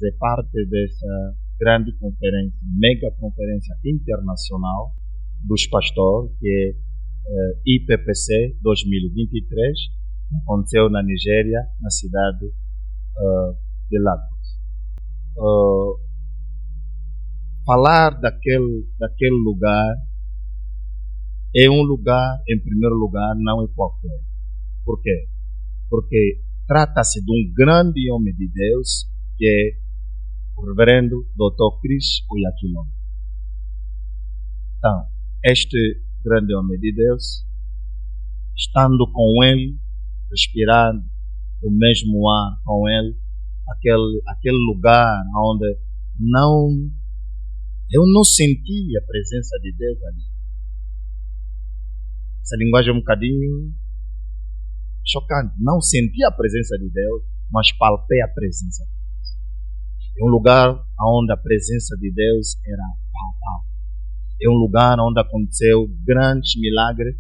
fazer parte dessa grande conferência, mega conferência internacional dos pastores, que é IPPC 2023, que aconteceu na Nigéria, na cidade de Lagos. Falar daquele lugar é um lugar, em primeiro lugar, não é qualquer. Por quê? Porque trata-se de um grande homem de Deus, que é o reverendo Dr. Chris Oyakhilome. Então, este grande homem de Deus, estando com ele, respirando o mesmo ar com ele, aquele lugar onde eu não senti a presença de Deus ali. Essa linguagem é um bocadinho chocante. Não senti a presença de Deus, mas palpei a presença de Deus. É um lugar onde a presença de Deus era palpável. É um lugar onde aconteceu grandes milagres.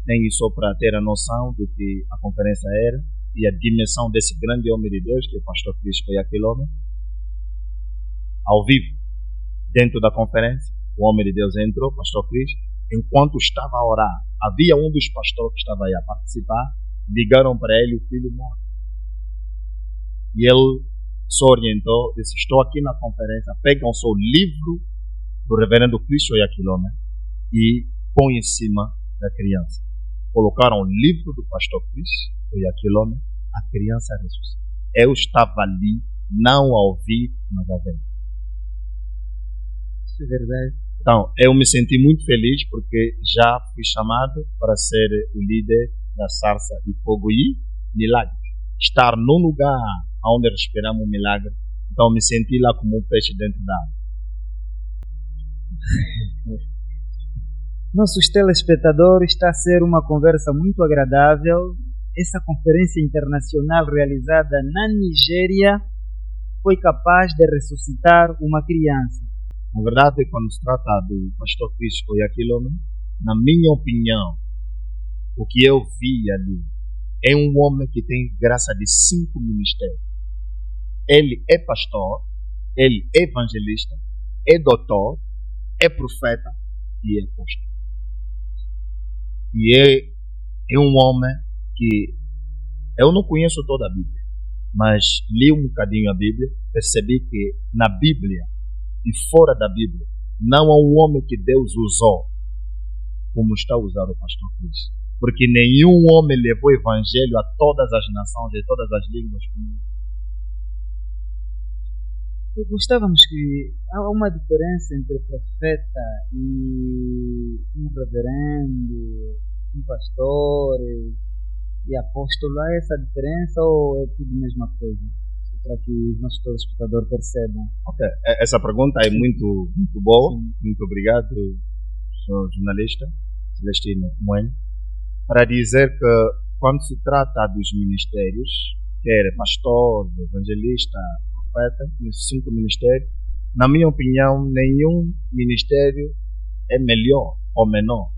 Tenho só para ter a noção do que a conferência era e a dimensão desse grande homem de Deus, que é o pastor Chris Oyakhilome. Ao vivo, dentro da conferência, o homem de Deus entrou, pastor Chris, enquanto estava a orar. Havia um dos pastores que estava aí a participar, ligaram para ele, o filho morto. E ele se orientou, disse: estou aqui na conferência, pegam só o livro do reverendo Chris Oyakhilome e põe em cima da criança. Colocaram o livro do pastor Chris Oyakhilome, a criança ressuscitou. Eu estava ali, não a ouvir, mas a ver. Isso é verdade. Então, eu me senti muito feliz porque já fui chamado para ser o líder da Sarça de Fogo e Milagre. Estar num lugar onde respiramos um milagre. Então, me senti lá como um peixe dentro da água. Nossos telespectadores, está a ser uma conversa muito agradável. Essa conferência internacional realizada na Nigéria foi capaz de ressuscitar uma criança. Na verdade, quando se trata do pastor Chris Oyakhilome, na minha opinião, o que eu vi ali é um homem que tem graça de 5 ministérios. Ele é pastor, ele é evangelista, é doutor, é profeta e é apóstolo. E é um homem que eu não conheço toda a Bíblia, mas li um bocadinho a Bíblia, percebi que na Bíblia e fora da Bíblia não há um homem que Deus usou como está usando o pastor Chris. Porque nenhum homem levou o evangelho a todas as nações e todas as línguas. Gostávamos que há uma diferença entre profeta e um reverendo, um pastor e apóstolo. Há essa diferença ou é tudo a mesma coisa? Para que os nossos telespectadores percebam. Ok, essa pergunta é muito, muito boa. Sim. Muito obrigado, senhor jornalista Celestino Moen, para dizer que quando se trata dos ministérios, quer pastor, evangelista, profeta, esses 5 ministérios, na minha opinião, nenhum ministério é melhor ou menor.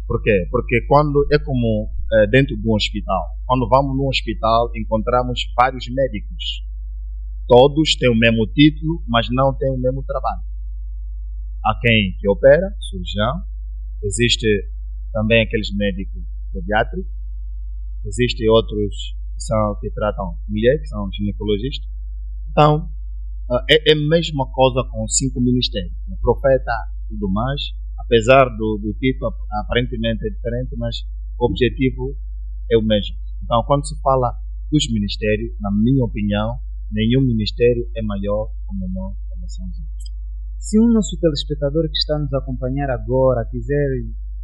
Por quê? Porque quando é como dentro de um hospital. Quando vamos num hospital, encontramos vários médicos. Todos têm o mesmo título, mas não têm o mesmo trabalho. Há quem que opera, cirurgião. Existe também aqueles médicos pediátricos. Existem outros que tratam mulheres, que são ginecologistas. Então, é a mesma coisa com 5 ministérios. O profeta e tudo mais. Apesar do título aparentemente é diferente, mas o objetivo é o mesmo. Então, quando se fala dos ministérios, na minha opinião, nenhum ministério é maior ou menor em relação aos outros. Se um nosso telespectador que está nos acompanhar agora quiser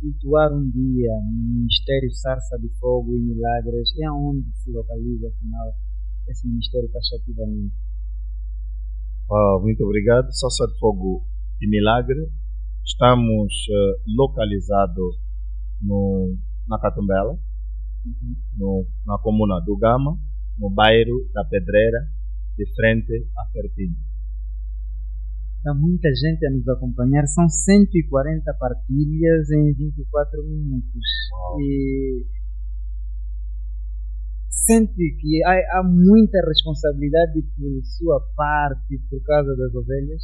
cultuar um dia no Ministério Sarça de Fogo e Milagres, é onde se localiza, afinal, esse ministério taxativamente? Muito obrigado. Sarça de Fogo e Milagres. Estamos localizados na Catumbela, na comuna do Gama, no bairro da Pedreira, de frente a Fertinho. Há muita gente a nos acompanhar, são 140 partilhas em 24 minutos. Wow. E sente que há muita responsabilidade por sua parte por causa das ovelhas?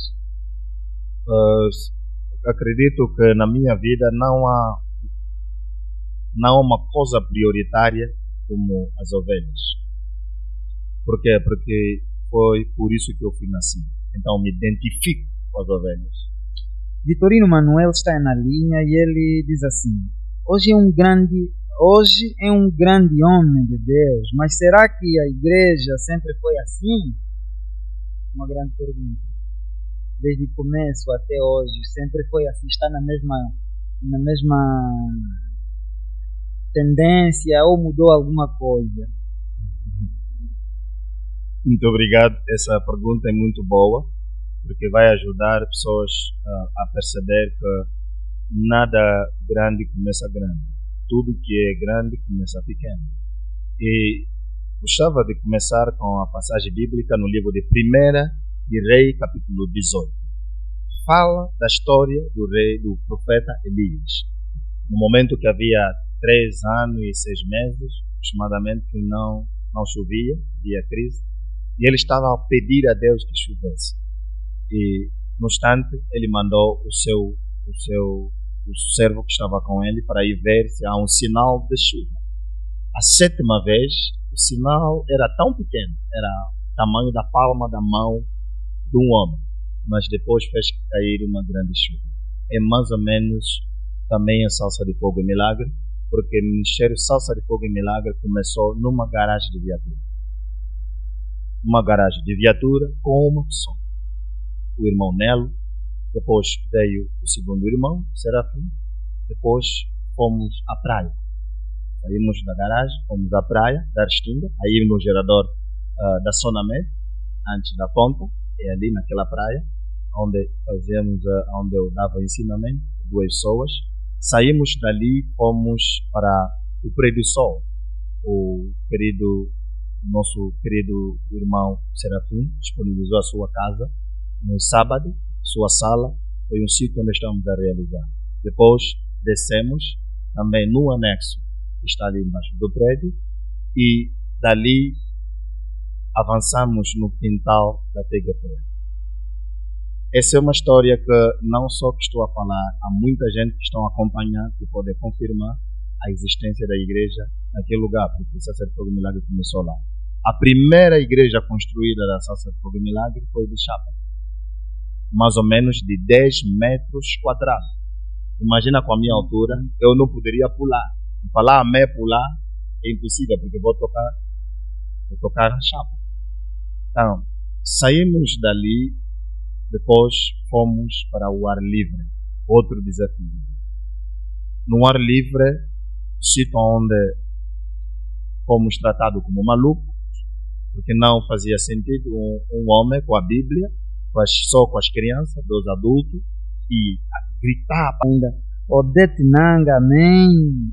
Acredito que na minha vida não há uma coisa prioritária como as ovelhas. Por quê? Porque foi por isso que eu fui nascido. Então me identifico com as ovelhas. Vitorino Manuel está na linha e ele diz assim: hoje é um grande homem de Deus, mas será que a igreja sempre foi assim? Uma grande pergunta. Desde o começo até hoje, sempre foi assim? Está na mesma tendência ou mudou alguma coisa? Muito obrigado. Essa pergunta é muito boa, porque vai ajudar pessoas a perceber que nada grande começa grande. Tudo que é grande começa pequeno. E gostava de começar com a passagem bíblica no livro de 1 de Reis, capítulo 18. Fala da história do profeta Elias. No momento que havia 3 anos e 6 meses, aproximadamente, que não chovia, havia crise, e ele estava a pedir a Deus que chovesse. E, no instante, ele mandou o servo que estava com ele para ir ver se há um sinal de chuva. A 7ª vez, o sinal era tão pequeno, era o tamanho da palma da mão de um homem, mas depois fez cair uma grande chuva. É mais ou menos também a Salsa de Fogo e Milagre, porque o Ministério Salsa de Fogo e Milagre começou numa garagem de viatura. Uma garagem de viatura com uma pessoa. O irmão Nelo, depois veio o segundo irmão, Serafim, depois fomos à praia. Saímos da garagem, fomos à praia da Restinga, aí no gerador da Sonamed, antes da ponta, é ali naquela praia, onde eu dava ensinamento, 2 pessoas. Saímos dali, fomos para o Prédio Sol. Nosso querido irmão Serafim disponibilizou a sua casa no sábado, sua sala, foi um sítio onde estamos a realizar. Depois descemos também no anexo que está ali embaixo do prédio e dali avançamos no quintal da TGP. Essa é uma história que não só que estou a falar, há muita gente que estão a acompanhar que pode confirmar a existência da igreja naquele lugar, porque o Salsa de Fogo e Milagre começou lá. A primeira igreja construída da Salsa de Fogo e Milagre foi de Chapa, mais ou menos de 10 metros quadrados. Imagina com a minha altura, eu não poderia pular. Falar a mé pular é impossível, porque vou tocar a chapa. Então, saímos dali, depois fomos para o ar livre, outro desafio. No ar livre, sítio onde fomos tratados como malucos, porque não fazia sentido um homem com a Bíblia, só com as crianças, 2 adultos, e gritar ainda, Odete Nanga, amém,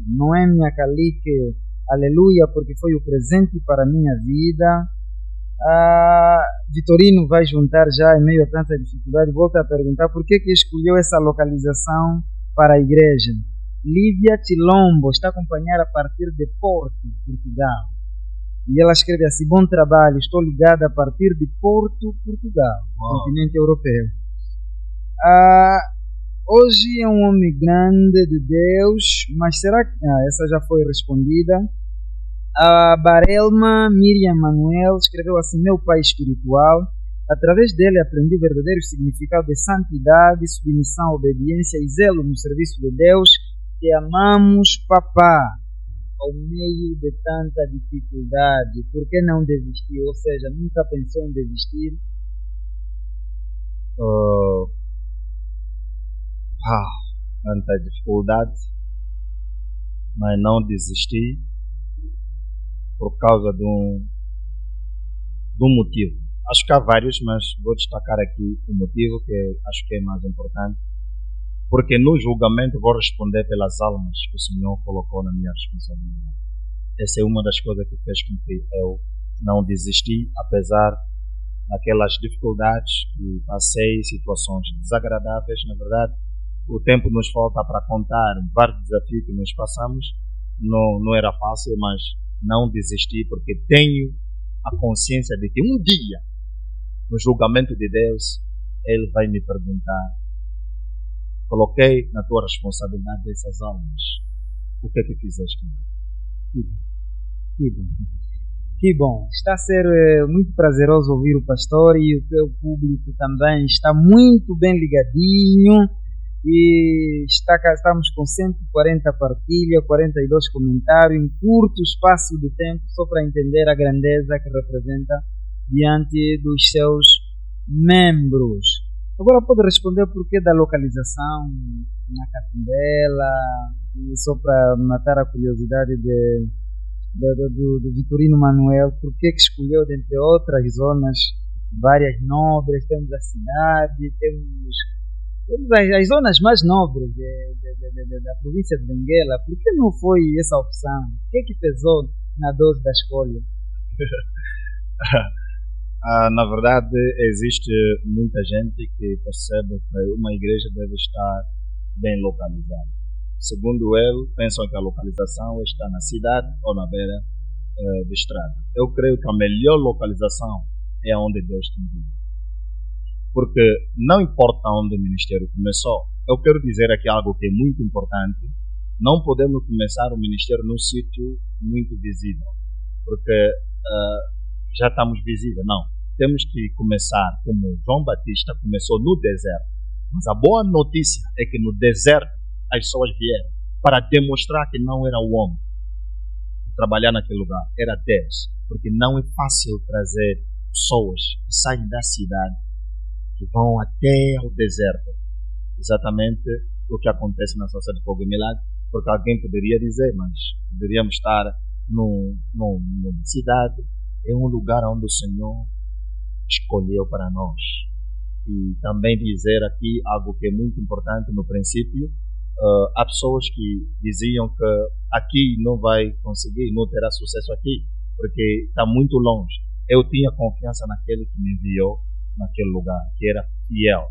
Noêmia Calique, aleluia, porque foi o presente para a minha vida. Vitorino vai juntar já em meio a tanta dificuldade, volta a perguntar por que escolheu essa localização para a igreja. Lívia Tilombo está a acompanhar a partir de Porto, Portugal. E ela escreve assim: bom trabalho, estou ligada a partir de Porto, Portugal, continente europeu. Hoje é um homem grande de Deus, mas será que... essa já foi respondida. A Barelma Miriam Manuel escreveu assim: meu pai espiritual, através dele aprendi o verdadeiro significado de santidade, submissão, obediência e zelo no serviço de Deus. Te amamos, papá. Ao meio de tanta dificuldade, por que não desistiu? Ou seja, nunca pensou em desistir? Tanta dificuldade, mas não desisti por causa de um motivo. Acho que há vários, mas vou destacar aqui o motivo que acho que é mais importante. Porque no julgamento vou responder pelas almas que o Senhor colocou na minha responsabilidade. Essa é uma das coisas que fez com que eu não desisti, apesar daquelas dificuldades que passei, situações desagradáveis. Na verdade, o tempo nos falta para contar vários desafios que nós passamos. Não era fácil, mas não desistir, porque tenho a consciência de que um dia, no julgamento de Deus, Ele vai me perguntar: coloquei na tua responsabilidade essas almas, o que é que fizeste? Que bom. Que bom. Está a ser muito prazeroso ouvir o pastor, e o teu público também está muito bem ligadinho. E estamos com 140 partilhas, 42 comentários em curto espaço de tempo, só para entender a grandeza que representa diante dos seus membros. Agora pode responder por que da localização na Catundela, e só para matar a curiosidade do Vitorino Manuel, por que escolheu, dentre outras zonas, várias nobres? Temos a cidade, temos as zonas mais nobres da província de Benguela. Por que não foi essa opção? O que é que pesou na dose da escolha? Na verdade, existe muita gente que percebe que uma igreja deve estar bem localizada. Segundo ele, pensam que a localização está na cidade ou na beira de estrada. Eu creio que a melhor localização é onde Deus te envia. Porque não importa onde o ministério começou. Eu quero dizer aqui algo que é muito importante. Não podemos começar o ministério num sítio muito visível, porque já estamos visíveis. Não. Temos que começar como João Batista começou no deserto. Mas a boa notícia é que no deserto as pessoas vieram para demonstrar que não era o homem trabalhar naquele lugar, era Deus. Porque não é fácil trazer pessoas que saem da cidade, que vão até o deserto. Exatamente o que acontece na Sociedade de Fogo e Milagre, porque alguém poderia dizer, mas deveríamos estar numa cidade, é um lugar onde o Senhor escolheu para nós. E também dizer aqui algo que é muito importante no princípio. Há pessoas que diziam que aqui não vai conseguir, não terá sucesso aqui, porque está muito longe. Eu tinha confiança naquele que me enviou naquele lugar, que era fiel,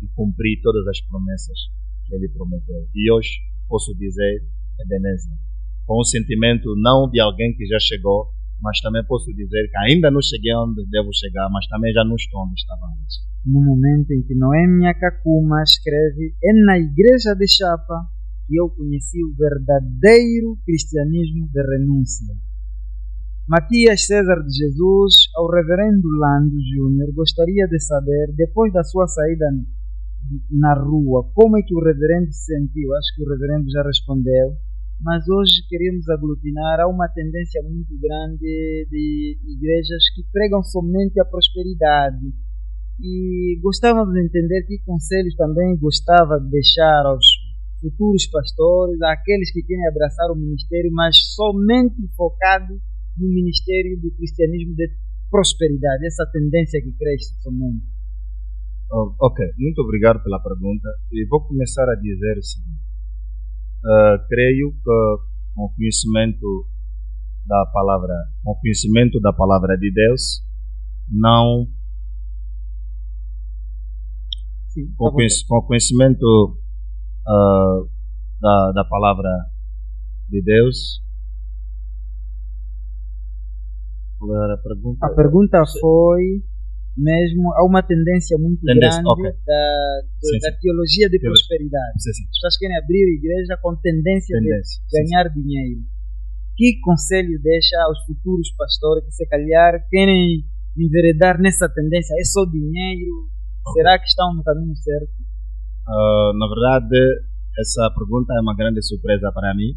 e cumpri todas as promessas que ele prometeu. E hoje posso dizer, Ebenezer, com um sentimento não de alguém que já chegou, mas também posso dizer que ainda não cheguei onde devo chegar, mas também já não estou onde estava antes. No momento em que Noêmia Kakuma escreve: é na igreja de Chapa que eu conheci o verdadeiro cristianismo de renúncia. Matias César de Jesus, ao reverendo Lando Júnior, gostaria de saber, depois da sua saída na rua, como é que o reverendo se sentiu. Acho que o reverendo já respondeu, mas hoje queremos aglutinar. Há uma tendência muito grande de igrejas que pregam somente a prosperidade, e gostávamos de entender que conselhos também gostava de deixar aos futuros pastores, àqueles que querem abraçar o ministério, mas somente focado no ministério do cristianismo de prosperidade, essa tendência que cresce somente. Ok, muito obrigado pela pergunta. E vou começar a dizer o seguinte. Creio que com o conhecimento da palavra de Deus, não Sim, com o conhecimento da palavra de Deus. A pergunta foi mesmo, há uma tendência muito grande okay. da teologia de prosperidade. Sim. As pessoas querem abrir a igreja com tendência de ganhar dinheiro. Que conselho deixa aos futuros pastores que se calhar querem enveredar nessa tendência? É só dinheiro? Okay. Será que estão no caminho certo? Na verdade, essa pergunta é uma grande surpresa para mim.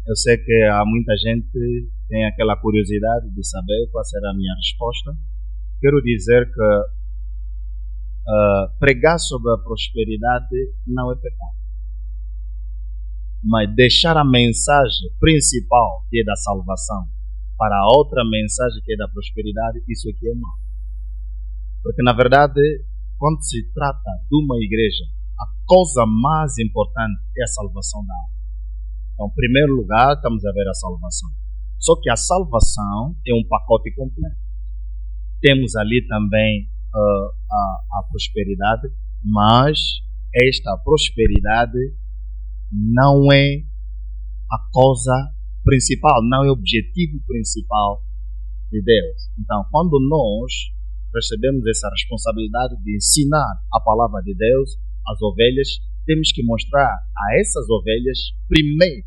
Eu sei que há muita gente que tem aquela curiosidade de saber qual será a minha resposta. Quero dizer que pregar sobre a prosperidade não é pecado. Mas deixar a mensagem principal, que é da salvação, para a outra mensagem, que é da prosperidade, isso aqui é mal. Porque, na verdade, quando se trata de uma igreja, a coisa mais importante é a salvação da alma. Então, em primeiro lugar, estamos a ver a salvação. Só que a salvação é um pacote completo. Temos ali também a prosperidade, mas esta prosperidade não é a coisa principal, não é o objetivo principal de Deus. Então, quando nós recebemos essa responsabilidade de ensinar a palavra de Deus às ovelhas, temos que mostrar a essas ovelhas, primeiro,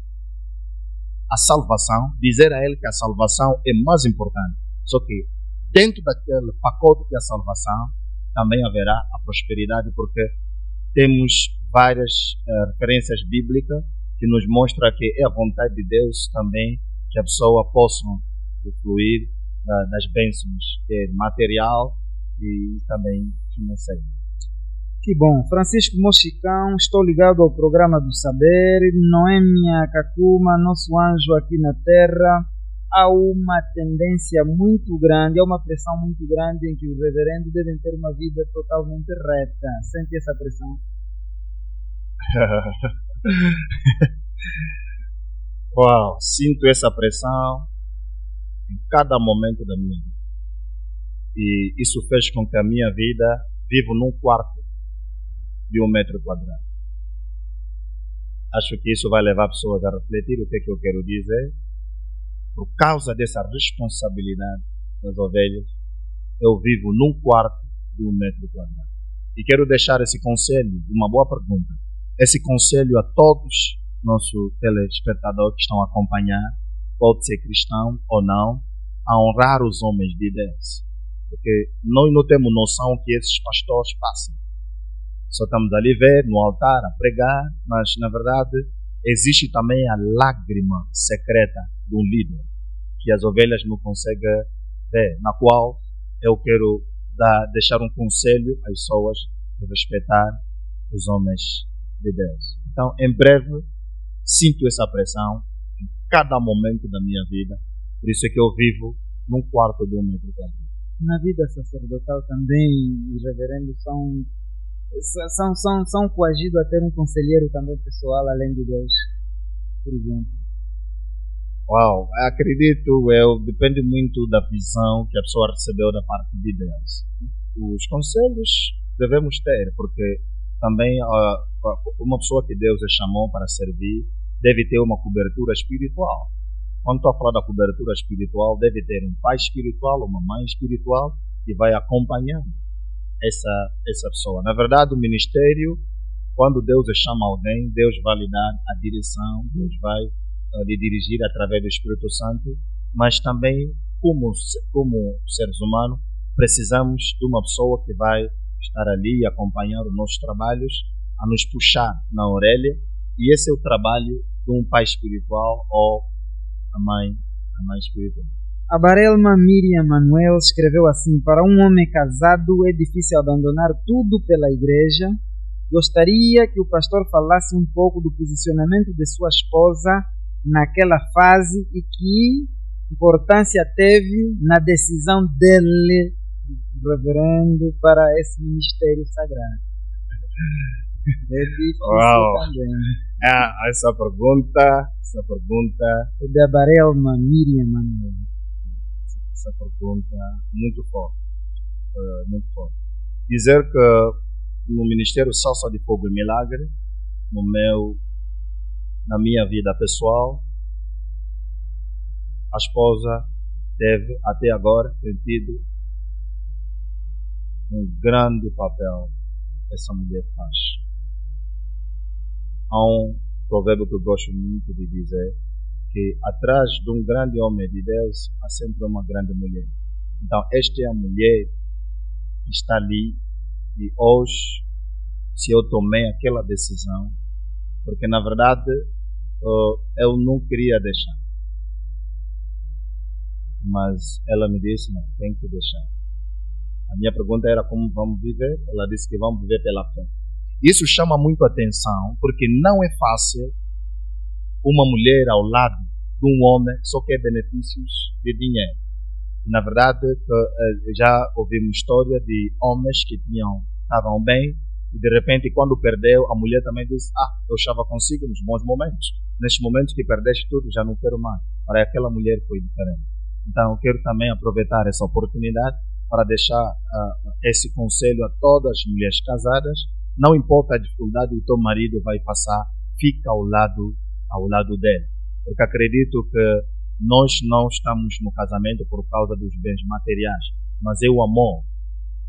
a salvação, dizer a ele que a salvação é mais importante. Só que dentro daquele pacote da salvação também haverá a prosperidade, porque temos várias referências bíblicas que nos mostram que é a vontade de Deus também que a pessoa possa fluir das bênçãos material e também financeira. Que bom. Francisco Mochicão, estou ligado ao programa do Saber. Noêmia Kakuma, nosso anjo aqui na Terra. Há uma tendência muito grande, há uma pressão muito grande em que os reverendos devem ter uma vida totalmente reta. Sente essa pressão? Uau, sinto essa pressão em cada momento da minha vida. E isso fez com que a minha vida viva num quarto de 1 metro quadrado. Acho que isso vai levar pessoas a refletir o que é que eu quero dizer. Por causa dessa responsabilidade das ovelhas, eu vivo num quarto de 1 metro quadrado. E quero deixar esse conselho, uma boa pergunta, esse conselho a todos nossos telespectadores que estão a acompanhar, pode ser cristão ou não, a honrar os homens de Deus. Porque nós não temos noção que esses pastores passam. Só estamos ali ver no altar a pregar, mas na verdade existe também a lágrima secreta de um líder que as ovelhas não conseguem ver, na qual eu quero deixar um conselho às pessoas de respeitar os homens de Deus. Então, em breve, sinto essa pressão em cada momento da minha vida, por isso é que eu vivo num quarto de 1 metro quadrado. Na vida sacerdotal também os reverendos são coagidos a ter um conselheiro também pessoal, além de Deus, por exemplo. Uau, acredito, depende muito da visão que a pessoa recebeu da parte de Deus. Os conselhos devemos ter, porque também uma pessoa que Deus chamou para servir deve ter uma cobertura espiritual. Quando estou a falar da cobertura espiritual, deve ter um pai espiritual, uma mãe espiritual que vai acompanhar essa pessoa. Na verdade, o ministério, quando Deus chama alguém, Deus vai lhe dar a direção, Deus vai lhe dirigir através do Espírito Santo, mas também, como seres humanos, precisamos de uma pessoa que vai estar ali e acompanhar os nossos trabalhos, a nos puxar na orelha, e esse é o trabalho de um pai espiritual ou a mãe espiritual. A Barelma Miriam Manuel escreveu assim: para um homem casado é difícil abandonar tudo pela igreja. Gostaria que o pastor falasse um pouco do posicionamento de sua esposa naquela fase e que importância teve na decisão dele, reverendo, para esse ministério sagrado. É difícil também. Essa pergunta é da Barelma Miriam Manuel. Essa pergunta muito forte, Dizer que no Ministério Salsa de Fogo e Milagre, na minha vida pessoal, a esposa teve até agora tido um grande papel que essa mulher faz. Há um provérbio que eu gosto muito de dizer, que atrás de um grande homem de Deus há sempre uma grande mulher. Então, esta é a mulher que está ali e hoje, se eu tomei aquela decisão, porque na verdade eu não queria deixar, mas ela me disse, não, tem que deixar. A minha pergunta era como vamos viver, ela disse que vamos viver pela fé. Isso chama muito atenção, porque não é fácil uma mulher ao lado de um homem só quer benefícios de dinheiro. Na verdade, já ouvimos história de homens que estavam bem e de repente quando perdeu, a mulher também disse, eu estava consigo nos bons momentos. Nestes momentos que perdeste tudo, já não quero mais. Para aquela mulher foi diferente. Então, eu quero também aproveitar essa oportunidade para deixar esse conselho a todas as mulheres casadas. Não importa a dificuldade que o teu marido vai passar, fica ao lado dele. Porque acredito que nós não estamos no casamento por causa dos bens materiais, mas é o amor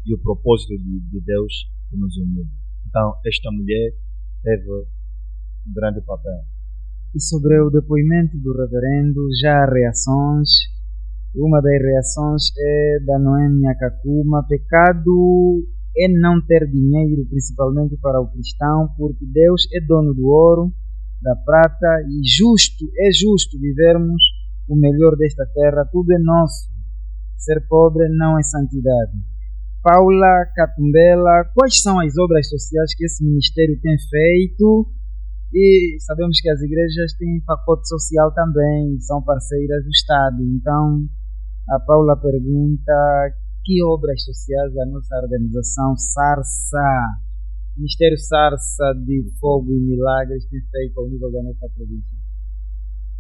e o propósito de Deus que nos uniu. Então, esta mulher teve um grande papel. E sobre o depoimento do reverendo, já há reações. Uma das reações é da Noemi Akakuma: pecado é não ter dinheiro, principalmente para o cristão, porque Deus é dono do ouro, da prata, e é justo vivermos o melhor desta terra. Tudo é nosso. Ser pobre não é santidade. Paula Catumbela: quais são as obras sociais que esse ministério tem feito? E sabemos que as igrejas têm pacote social também, são parceiras do Estado. Então, a Paula pergunta: que obras sociais a nossa organização SARSA, Ministério SARSA de Fogo e Milagres, tem feito ao nível da nossa província?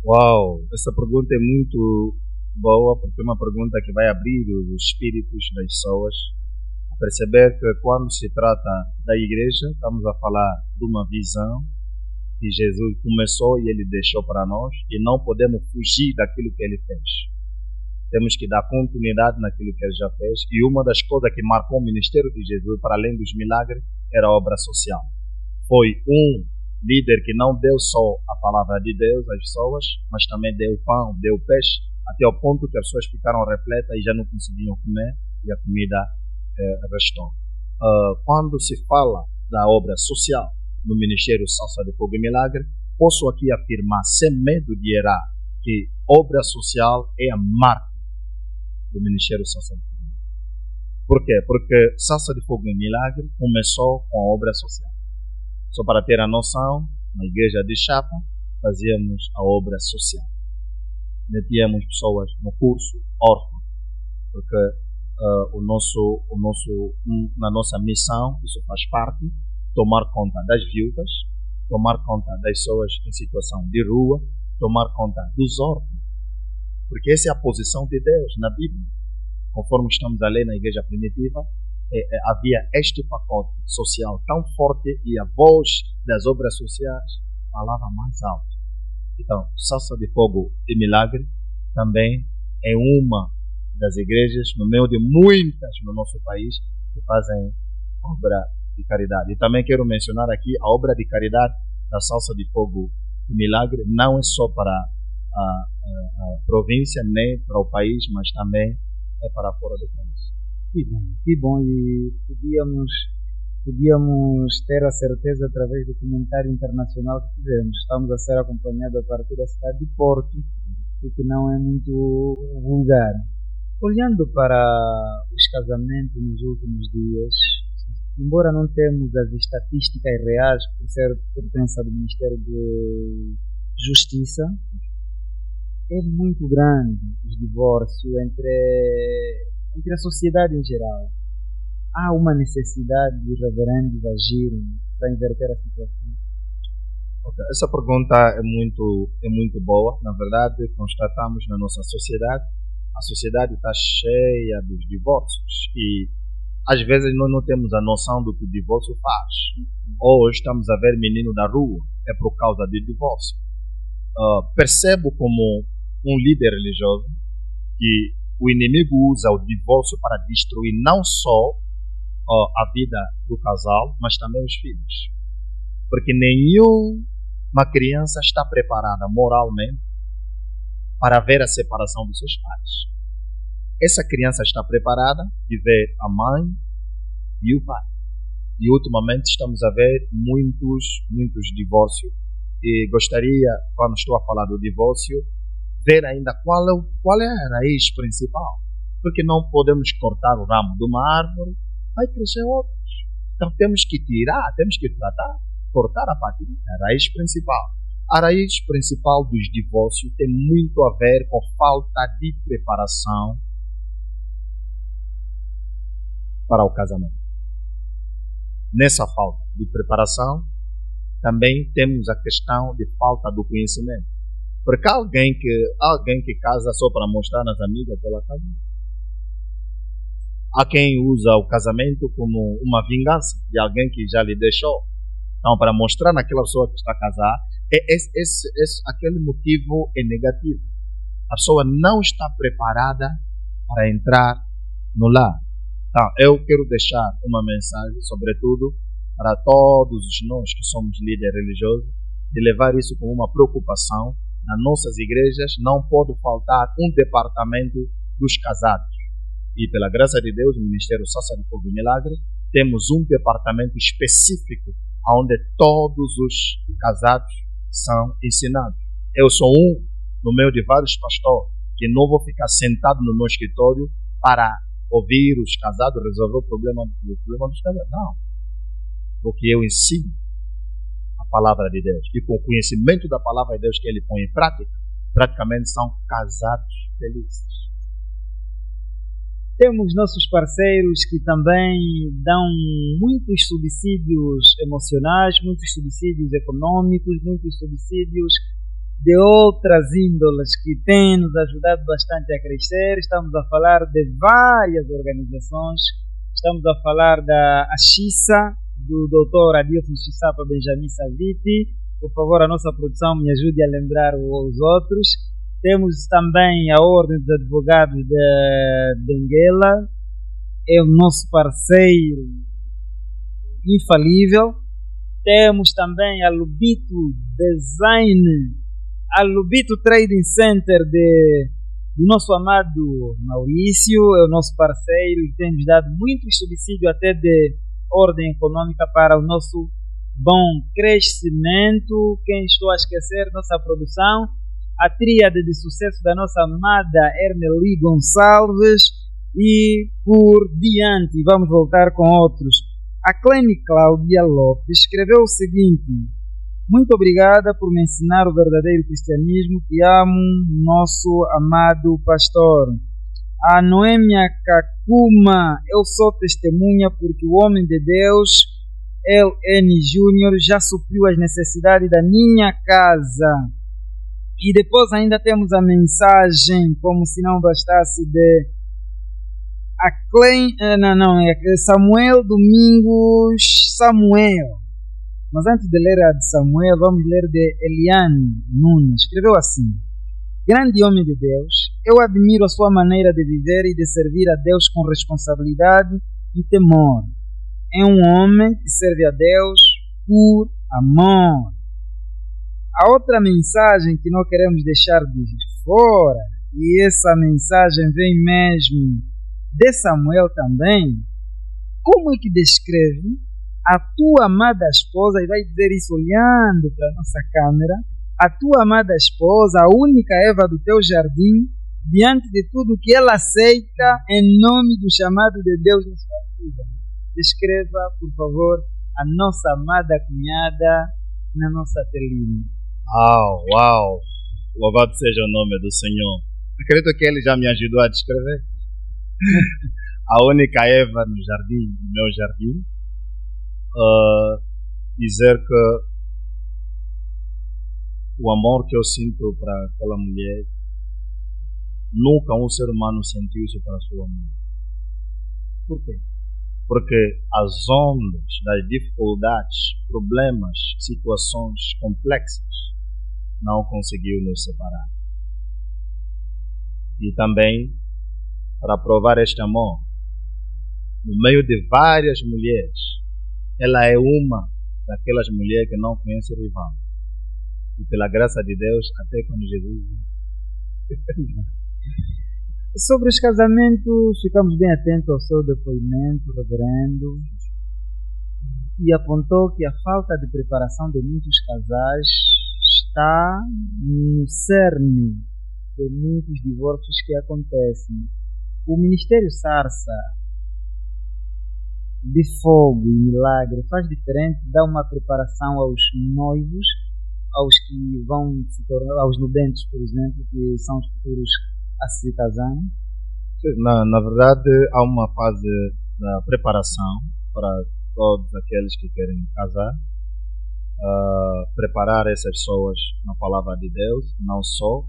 Uau, essa pergunta é muito boa, porque é uma pergunta que vai abrir os espíritos das pessoas a perceber que quando se trata da igreja, estamos a falar de uma visão que Jesus começou e ele deixou para nós, e não podemos fugir daquilo que ele fez. Temos que dar continuidade naquilo que ele já fez, e uma das coisas que marcou o ministério de Jesus, para além dos milagres, era a obra social. Foi um líder que não deu só a palavra de Deus às pessoas, mas também deu pão, deu peixe, até o ponto que as pessoas ficaram repletas e já não conseguiam comer, e a comida restou. Quando se fala da obra social no Ministério SARSA de Fogo e Milagre, posso aqui afirmar, sem medo de errar, que obra social é a marca do Ministério SARSA de Fogo e Milagre. Por quê? Porque SARSA de Fogo e Milagre começou com a obra social. Só para ter a noção, na igreja de Chapa, fazíamos a obra social. Metíamos pessoas no curso órfão, porque na nossa missão, isso faz parte, tomar conta das viúvas, tomar conta das pessoas em situação de rua, tomar conta dos órfãos. Porque essa é a posição de Deus na Bíblia. Conforme estamos a ler na igreja primitiva, havia este pacote social tão forte e a voz das obras sociais falava mais alto. Então, SARSA de Fogo e Milagre também é uma das igrejas, no meio de muitas no nosso país, que fazem obra de caridade. E também quero mencionar aqui a obra de caridade da SARSA de Fogo e Milagre, não é só para a província, nem para o país, mas também é para fora do país. Que bom, e podíamos ter a certeza através do comentário internacional que fizemos. Estamos a ser acompanhados a partir da cidade de Porto, o que não é muito vulgar. Olhando para os casamentos nos últimos dias, embora não temos as estatísticas reais por ser pertença do Ministério de Justiça, é muito grande os divórcios entre a sociedade em geral. Há uma necessidade dos reverendos agirem para inverter a situação? Okay. Essa pergunta é muito boa. Na verdade, constatamos na nossa sociedade, a sociedade está cheia dos divórcios e às vezes nós não temos a noção do que o divórcio faz. Ou estamos a ver menino da rua, é por causa do divórcio. Percebo como um líder religioso que o inimigo usa o divórcio para destruir não só a vida do casal, mas também os filhos. Porque nenhuma criança está preparada moralmente para ver a separação dos seus pais. Essa criança está preparada de ver a mãe e o pai. E ultimamente estamos a ver muitos divórcios. E gostaria, quando estou a falar do divórcio, ver ainda qual é a raiz principal. Porque não podemos cortar o ramo de uma árvore, vai crescer outros. Então temos que tratar, cortar a parte da raiz principal. A raiz principal dos divórcios tem muito a ver com falta de preparação para o casamento. Nessa falta de preparação, também temos a questão de falta do conhecimento. Porque alguém que casa só para mostrar nas amigas pela casa. Há quem usa o casamento como uma vingança de alguém que já lhe deixou. Então, para mostrar naquela pessoa que está a casar, Aquele motivo é negativo. A pessoa não está preparada para entrar no lar. Então, eu quero deixar uma mensagem, sobretudo, para todos nós que somos líderes religiosos, de levar isso como uma preocupação. Nas nossas igrejas não pode faltar um departamento dos casados. E pela graça de Deus, o Ministério Sassa de Fogo e Milagre, temos um departamento específico onde todos os casados são ensinados. Eu sou um no meio de vários pastores que não vou ficar sentado no meu escritório para ouvir os casados resolver o problema dos casados. Não. Porque eu ensino a palavra de Deus. E com o conhecimento da palavra de Deus que ele põe em prática, praticamente são casados felizes. Temos nossos parceiros que também dão muitos subsídios emocionais, muitos subsídios econômicos, muitos subsídios de outras índoles que têm nos ajudado bastante a crescer. Estamos a falar de várias organizações. Estamos a falar da Axissa, do Dr. Adilson Xissapa Benjamin Saviti. Por favor, a nossa produção me ajude a lembrar os outros. Temos também a Ordem dos Advogados de Benguela, é o nosso parceiro infalível. Temos também a Lubito Design, a Lubito Trading Center do nosso amado Maurício, é o nosso parceiro e tem nos dado muito subsídio até de ordem econômica para o nosso bom crescimento. Quem estou a esquecer, nossa produção, a tríade de sucesso da nossa amada Ermeli Gonçalves e por diante, vamos voltar com outros. A Clene Cláudia Lopes escreveu o seguinte: muito obrigada por me ensinar o verdadeiro cristianismo, que amo nosso amado pastor. A Noêmia Kakuma, eu sou testemunha porque o homem de Deus, LN Júnior, já supriu as necessidades da minha casa. E depois ainda temos a mensagem, como se não bastasse, de Samuel Domingos Samuel. Mas antes de ler a de Samuel, vamos ler de Eliane Nunes. Escreveu assim: grande homem de Deus, eu admiro a sua maneira de viver e de servir a Deus com responsabilidade e temor. É um homem que serve a Deus por amor. A outra mensagem que não queremos deixar de fora, e essa mensagem vem mesmo de Samuel também, como é que descreve a tua amada esposa, e vai dizer isso olhando para a nossa câmera, a tua amada esposa, a única Eva do teu jardim, diante de tudo que ela aceita em nome do chamado de Deus na sua vida. Descreva, por favor, a nossa amada cunhada na nossa telinha. Uau! Louvado seja o nome do Senhor. Acredito que ele já me ajudou a descrever. A única Eva no jardim, no meu jardim. Dizer que o amor que eu sinto para aquela mulher, nunca um ser humano sentiu isso para a sua mulher. Por quê? Porque as ondas das dificuldades, problemas, situações complexas não conseguiu nos separar. E também, para provar este amor, no meio de várias mulheres, ela é uma daquelas mulheres que não conhece o rival. E pela graça de Deus, até quando Jesus... Sobre os casamentos, ficamos bem atentos ao seu depoimento, reverendo, e apontou que a falta de preparação de muitos casais está no cerne de muitos divórcios que acontecem. O Ministério Sarsa de Fogo e Milagre faz diferente, dá uma preparação aos noivos, aos que vão se tornar, aos nudentes, por exemplo, que são os futuros a se casar. Na verdade, há uma fase da preparação para todos aqueles que querem casar. Preparar essas pessoas na palavra de Deus, não só,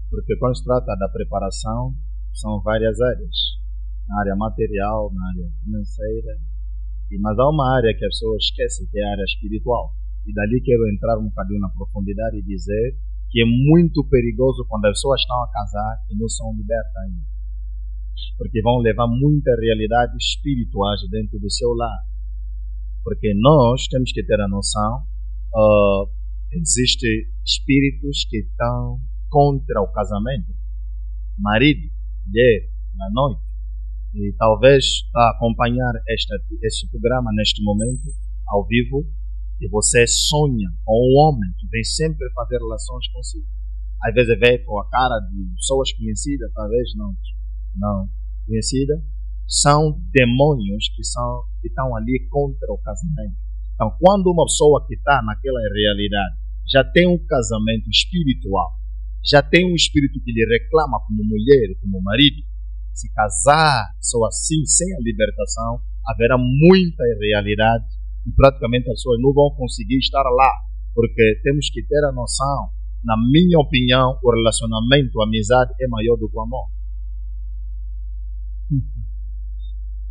porque quando se trata da preparação, são várias áreas. Na área material, na área financeira, mas há uma área que as pessoas esquecem, que é a área espiritual. E dali quero entrar um bocadinho na profundidade e dizer que é muito perigoso quando as pessoas estão a casar e não são libertas ainda. Porque vão levar muitas realidades espirituais dentro do seu lar. Porque nós temos que ter a noção, existem espíritos que estão contra o casamento. Marido, mulher, na noite. E talvez a acompanhar este programa neste momento, ao vivo, e você sonha com um homem que vem sempre fazer relações consigo. Às vezes vê com a cara de pessoas conhecidas, talvez não conhecidas. São demônios que estão ali contra o casamento. Então, quando uma pessoa que está naquela realidade já tem um casamento espiritual, já tem um espírito que lhe reclama como mulher, como marido, se casar só assim, sem a libertação, haverá muita irrealidade e praticamente as pessoas não vão conseguir estar lá, porque temos que ter a noção, na minha opinião, o relacionamento, a amizade é maior do que o amor.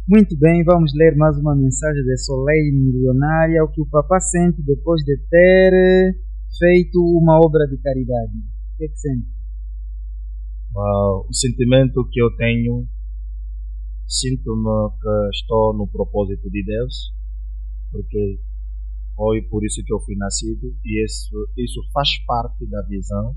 Muito bem, vamos ler mais uma mensagem de Soleil Milionária, o que o papá sente depois de ter feito uma obra de caridade. O que é que sente? O sentimento que eu tenho, sinto-me que estou no propósito de Deus, porque foi por isso que eu fui nascido, e isso faz parte da visão,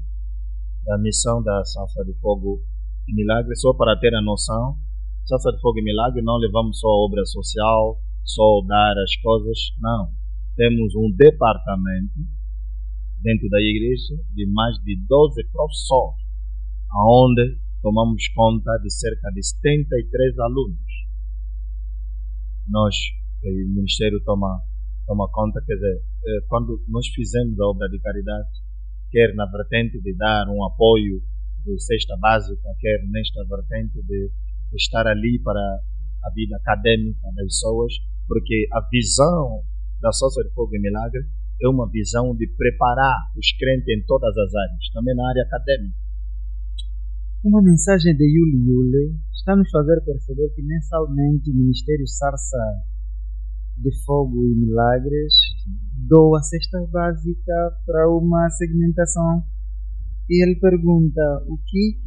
da missão da Salsa de Fogo e Milagre. Só para ter a noção, Salsa de Fogo e Milagre não levamos só a obra social, só dar as coisas, não. Temos um departamento dentro da igreja de mais de 12 professores, onde tomamos conta de cerca de 73 alunos. O Ministério toma conta, quer dizer, quando nós fizemos a obra de caridade, quer na vertente de dar um apoio de cesta básica, quer nesta vertente de estar ali para a vida acadêmica das pessoas, porque a visão da Salsa de Fogo e Milagre é uma visão de preparar os crentes em todas as áreas, também na área acadêmica. Uma mensagem de Yuli está nos fazer perceber que mensalmente o Ministério Sarsa de Fogo e Milagres doa a cesta básica para uma segmentação. E ele pergunta o que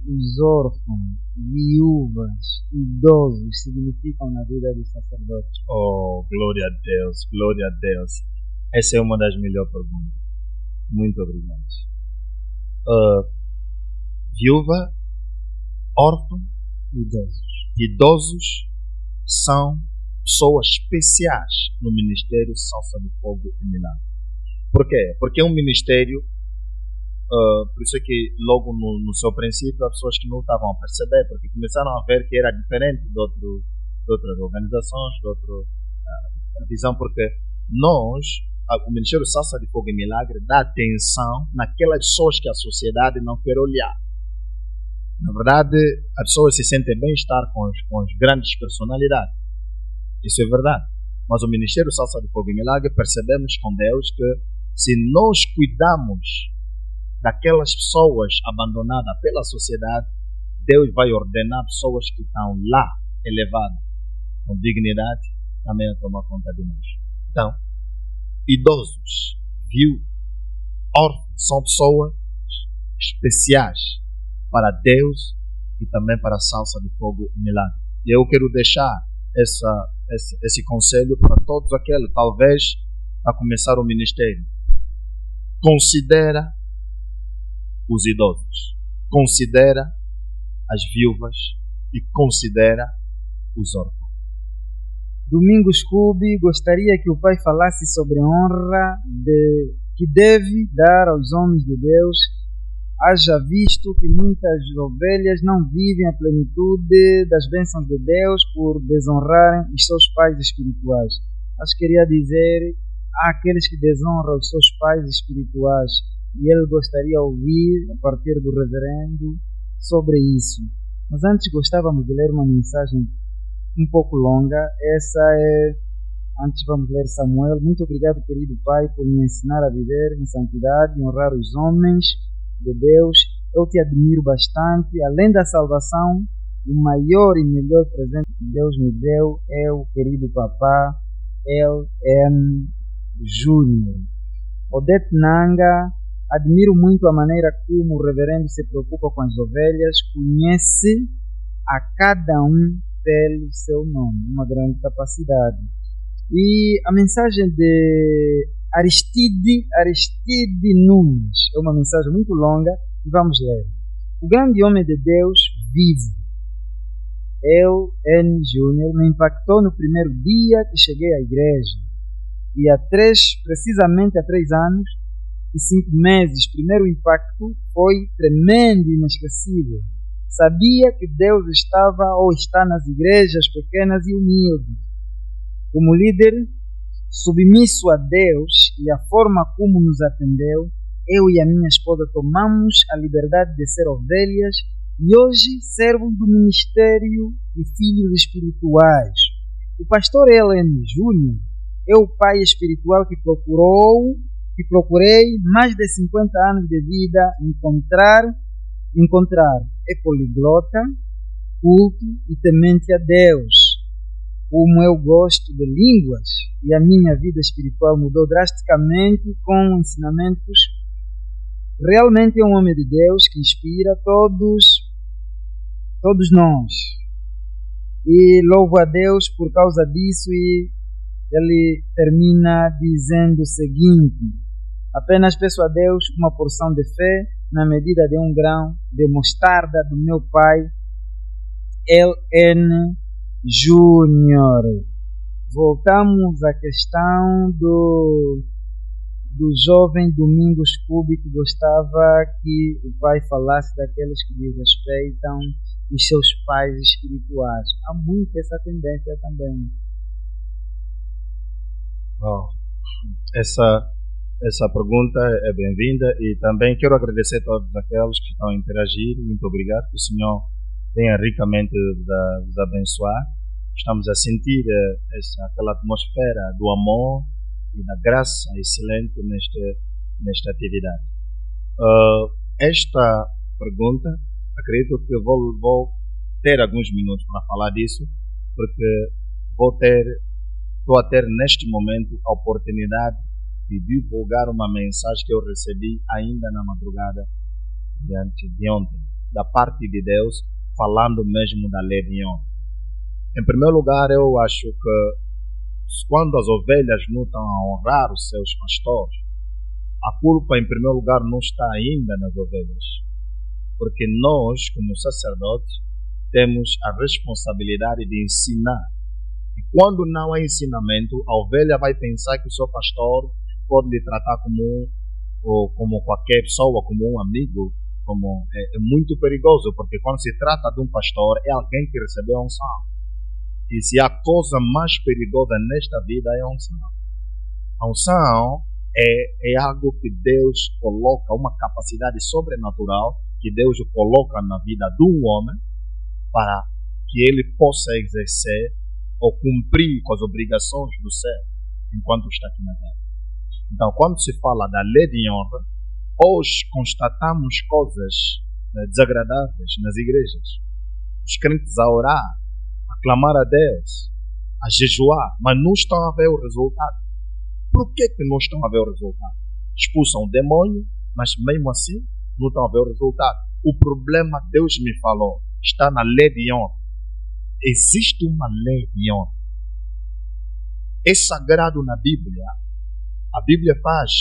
os órfãos, viúvas, idosos significam na vida do sacerdote. Oh, glória a Deus, glória a Deus. Essa é uma das melhores perguntas. Muito obrigado. Viúva, órfão, idosos são pessoas especiais no Ministério Salsa de Fogo e Milagre. Por quê? Porque é um ministério, por isso é que logo no seu princípio as pessoas que não estavam a perceber, porque começaram a ver que era diferente de outras organizações, de outra visão, porque o Ministério Salsa de Fogo e Milagre dá atenção naquelas pessoas que a sociedade não quer olhar. Na verdade, as pessoas se sentem bem-estar com as grandes personalidades. Isso é verdade. Mas o Ministério Salsa de Fogo e Milagre, percebemos com Deus que se nós cuidamos daquelas pessoas abandonadas pela sociedade, Deus vai ordenar pessoas que estão lá, elevadas, com dignidade, também a tomar conta de nós. Então, idosos, viúvas, órfãos, são pessoas especiais para Deus e também para a Salsa de Fogo e Milagre. E eu quero deixar esse conselho para todos aqueles, talvez, a começar o ministério. Considera os idosos, considera as viúvas e considera os órfãos. Domingos Cubi gostaria que o pai falasse sobre a honra que deve dar aos homens de Deus, haja visto que muitas ovelhas não vivem a plenitude das bênçãos de Deus por desonrarem os seus pais espirituais. Acho que queria dizer, há aqueles que desonram os seus pais espirituais, e ele gostaria de ouvir, a partir do reverendo, sobre isso. Mas antes gostávamos de ler uma mensagem um pouco longa. Antes vamos ler Samuel. Muito obrigado, querido Pai, por me ensinar a viver em santidade e honrar os homens de Deus. Eu te admiro bastante. Além da salvação, o maior e melhor presente que Deus me deu é o querido papá El Júnior. Odete Nanga, admiro muito a maneira como o reverendo se preocupa com as ovelhas, conhece a cada um pelo seu nome, uma grande capacidade. E a mensagem de Aristide Nunes é uma mensagem muito longa e vamos ler. O grande homem de Deus vivo, eu, N. Júnior, me impactou no primeiro dia que cheguei à igreja. E precisamente há 3 anos e 5 meses, primeiro impacto foi tremendo e inesquecível. Sabia que Deus estava ou está nas igrejas pequenas e humildes. Como líder submisso a Deus e a forma como nos atendeu, eu e a minha esposa tomamos a liberdade de ser ovelhas e hoje servo do ministério de filhos espirituais. O pastor Ellen Júnior é o pai espiritual que procurei mais de 50 anos de vida encontrar. É poliglota, culto e temente a Deus. Como eu gosto de línguas e a minha vida espiritual mudou drasticamente com ensinamentos. Realmente é um homem de Deus que inspira todos nós. E louvo a Deus por causa disso, e ele termina dizendo o seguinte: apenas peço a Deus uma porção de fé na medida de 1 grão de mostarda do meu pai L.N. Júnior. Voltamos à questão do jovem Domingos Cubi, que gostava que o pai falasse daqueles que desrespeitam os seus pais espirituais. Há muito essa tendência também. Essa pergunta é bem-vinda e também quero agradecer a todos aqueles que estão a interagir. Muito obrigado, que o Senhor venha ricamente nos abençoar. Estamos a sentir aquela atmosfera do amor e da graça excelente nesta atividade. Esta pergunta, acredito que vou ter alguns minutos para falar disso, porque estou a ter neste momento a oportunidade de divulgar uma mensagem que eu recebi ainda na madrugada de ontem, da parte de Deus, falando mesmo da lei de ontem. Em primeiro lugar, eu acho que quando as ovelhas não estão a honrar os seus pastores, a culpa em primeiro lugar não está ainda nas ovelhas, porque nós, como sacerdotes, temos a responsabilidade de ensinar. E quando não há ensinamento, a ovelha vai pensar que o seu pastor pode lhe tratar como qualquer pessoa, como um amigo. É muito perigoso, porque quando se trata de um pastor, é alguém que recebeu a unção. E se a coisa mais perigosa nesta vida é a unção. A unção é algo que Deus coloca, uma capacidade sobrenatural que Deus coloca na vida de um homem para que ele possa exercer ou cumprir com as obrigações do céu enquanto está aqui na terra. Então, quando se fala da lei de honra, hoje constatamos coisas desagradáveis nas igrejas. Os crentes a orar, a clamar a Deus, a jejuar, mas não estão a ver o resultado. Por que não estão a ver o resultado? Expulsam o demônio, mas mesmo assim não estão a ver o resultado. O problema, Deus me falou, está na lei de honra. Existe uma lei de honra. É sagrado na Bíblia. A Bíblia faz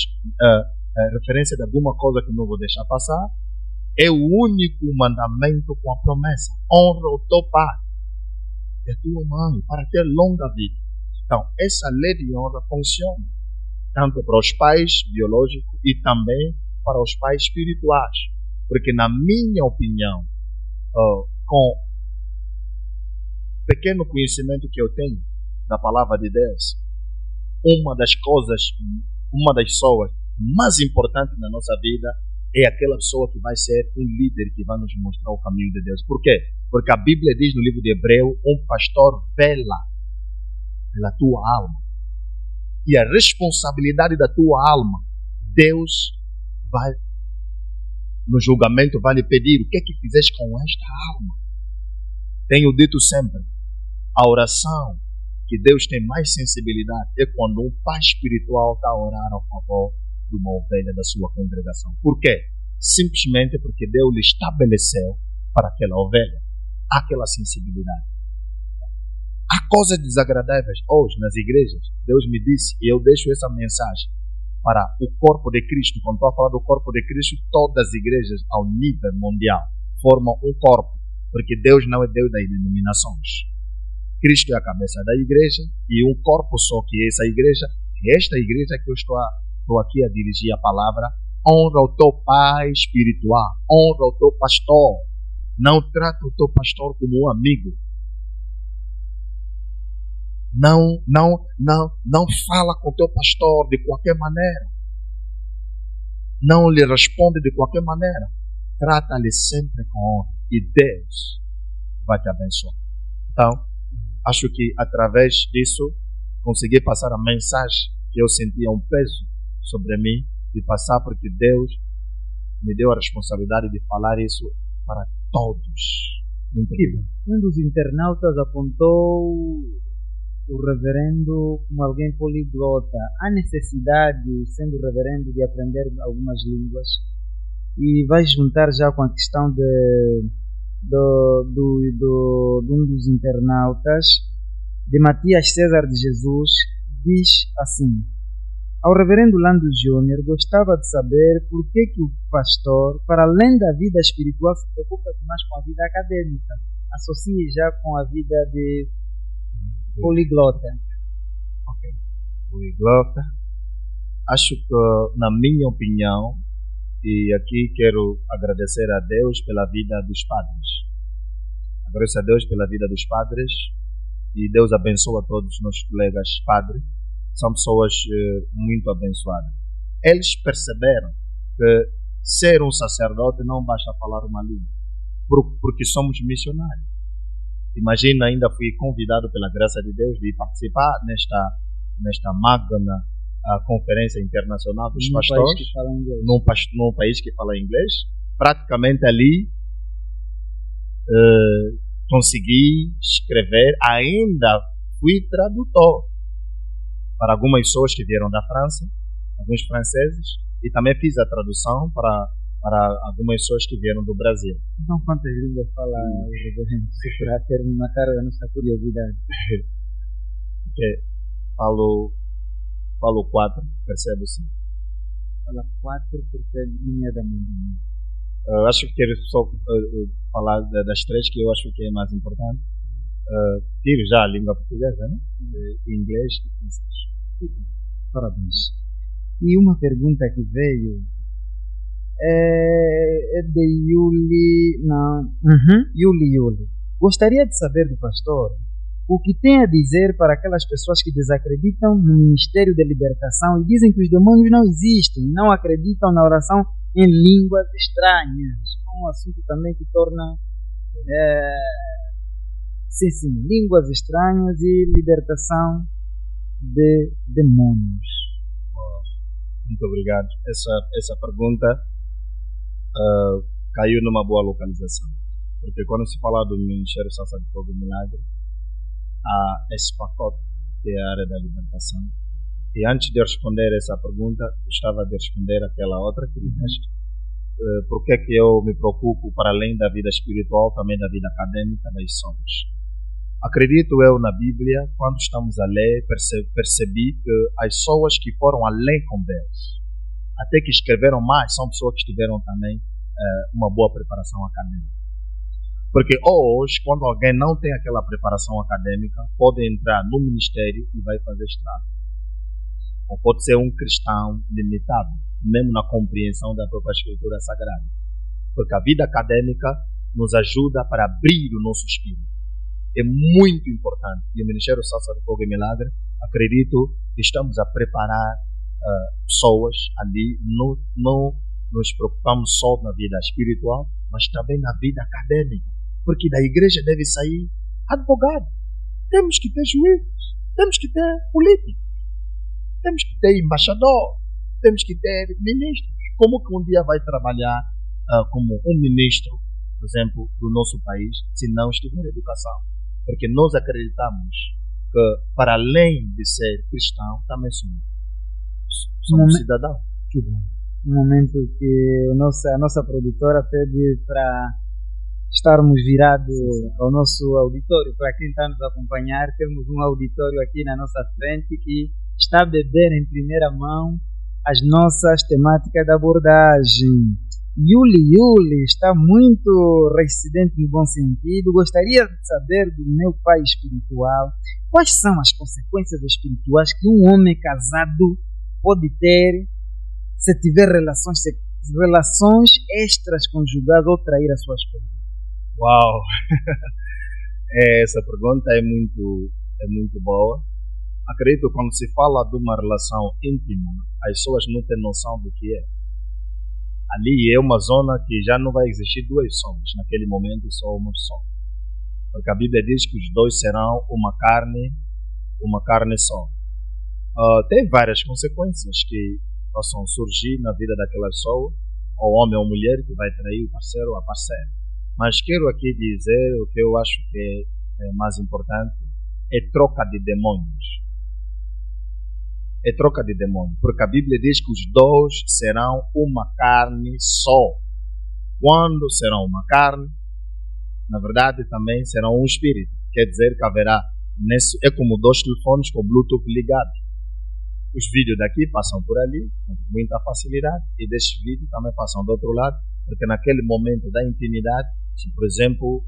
referência de alguma coisa que não vou deixar passar. É o único mandamento com a promessa: honra o teu pai e a tua mãe para ter longa vida. Então, essa lei de honra funciona tanto para os pais biológicos e também para os pais espirituais. Porque, na minha opinião, com o pequeno conhecimento que eu tenho da palavra de Deus, uma das pessoas mais importantes na nossa vida é aquela pessoa que vai ser um líder que vai nos mostrar o caminho de Deus. Por quê? Porque a Bíblia diz no livro de Hebreu: um pastor vela pela tua alma. E a responsabilidade da tua alma, Deus vai, no julgamento, vai lhe pedir: o que é que fizeste com esta alma? Tenho dito sempre, a oração que Deus tem mais sensibilidade é quando um pai espiritual está a orar ao favor de uma ovelha da sua congregação. Por quê? Simplesmente porque Deus lhe estabeleceu para aquela ovelha aquela sensibilidade. Há coisas desagradáveis hoje nas igrejas. Deus me disse, e eu deixo essa mensagem para o corpo de Cristo. Quando estou a falar do corpo de Cristo, todas as igrejas ao nível mundial formam um corpo, porque Deus não é Deus das denominações. Cristo é a cabeça da igreja e um corpo só que é essa igreja. Esta igreja que eu estou aqui a dirigir a palavra, honra o teu pai espiritual, honra o teu pastor. Não trata o teu pastor como um amigo. Não fala com o teu pastor de qualquer maneira. Não lhe responde de qualquer maneira. Trata-lhe sempre com honra e Deus vai te abençoar. Então, acho que através disso consegui passar a mensagem que eu sentia um peso sobre mim de passar, porque Deus me deu a responsabilidade de falar isso para todos. Incrível. Um dos internautas apontou o reverendo como alguém poliglota. Há necessidade, sendo reverendo, de aprender algumas línguas, e vai juntar já com a questão de um dos internautas, de Matias César de Jesus, diz assim: ao reverendo Lando Júnior, gostava de saber por que o pastor, para além da vida espiritual, se preocupa mais com a vida acadêmica. Associe já com a vida de poliglota. Ok. Poliglota. Acho que, na minha opinião, e aqui quero agradecer a Deus pela vida dos padres. Agradeço a Deus pela vida dos padres e Deus abençoa todos os nossos colegas padres. São pessoas muito abençoadas. Eles perceberam que ser um sacerdote não basta falar uma língua, porque somos missionários. Imagina, ainda fui convidado pela graça de Deus de participar nesta magna conferência internacional dos pastores num país que fala inglês. Praticamente ali consegui escrever, ainda fui tradutor para algumas pessoas que vieram da França, alguns franceses, e também fiz a tradução para algumas pessoas que vieram do Brasil. Então, quantas línguas fala o reverendo? Para ter uma cara da nossa curiosidade. Falo 4, percebe-se. Fala 4 porque nomeadamente. Acho que quero só falar das 3 que eu acho que é mais importante. Tiro já a língua portuguesa, né? Inglês e francês. Parabéns. E uma pergunta que veio é de Yuli. Não. Yuli. Gostaria de saber do pastor o que tem a dizer para aquelas pessoas que desacreditam no ministério de libertação e dizem que os demônios não existem, não acreditam na oração em línguas estranhas. É um assunto também que torna sim, línguas estranhas e libertação de demônios. Muito obrigado. Essa pergunta caiu numa boa localização, porque quando se fala do Ministério Sagrado de Fogo e Milagre, há esse pacote que é a área da libertação. E antes de responder essa pergunta, gostava de responder aquela outra que disseste. Por que eu me preocupo, para além da vida espiritual, também da vida acadêmica das pessoas? Acredito eu na Bíblia, quando estamos a ler, percebi que as pessoas que foram além com Deus, até que escreveram mais, são pessoas que tiveram também uma boa preparação acadêmica. Porque hoje, quando alguém não tem aquela preparação acadêmica, pode entrar no ministério e vai fazer estrago. Ou pode ser um cristão limitado, mesmo na compreensão da própria Escritura Sagrada. Porque a vida acadêmica nos ajuda para abrir o nosso espírito. É muito importante. E o Ministério Sagrado de Fogo e Milagre, acredito que estamos a preparar pessoas ali. Não nos preocupamos só na vida espiritual, mas também na vida acadêmica. Porque da igreja deve sair advogado. Temos que ter juízes. Temos que ter políticos. Temos que ter embaixador. Temos que ter ministros. Como que um dia vai trabalhar como um ministro, por exemplo, do nosso país, se não estiver em educação? Porque nós acreditamos que, para além de ser cristão, também somos cidadãos. Que bom. Um momento que a nossa produtora pede para estarmos virados ao nosso auditório. Para quem está nos a acompanhar, temos um auditório aqui na nossa frente que está a beber em primeira mão as nossas temáticas de abordagem. Yuli está muito reincidente no bom sentido. Gostaria de saber do meu pai espiritual quais são as consequências espirituais que um homem casado pode ter se tiver relações extras conjugais ou trair a sua esposa. Uau! Essa pergunta é muito boa. Acredito que quando se fala de uma relação íntima, as pessoas não têm noção do que é. Ali é uma zona que já não vai existir duas somas. Naquele momento, só uma só. Porque a Bíblia diz que os dois serão uma carne só. Tem várias consequências que possam surgir na vida daquela pessoa, ou homem ou mulher, que vai trair o parceiro ou a parceira. Mas quero aqui dizer o que eu acho que é mais importante, é troca de demônios. É troca de demônios, porque a Bíblia diz que os dois serão uma carne só. Quando serão uma carne, na verdade também serão um espírito. Quer dizer que haverá, é como dois telefones com Bluetooth ligados. Os vídeos daqui passam por ali, com muita facilidade, e desses vídeos também passam do outro lado, porque naquele momento da intimidade, se por exemplo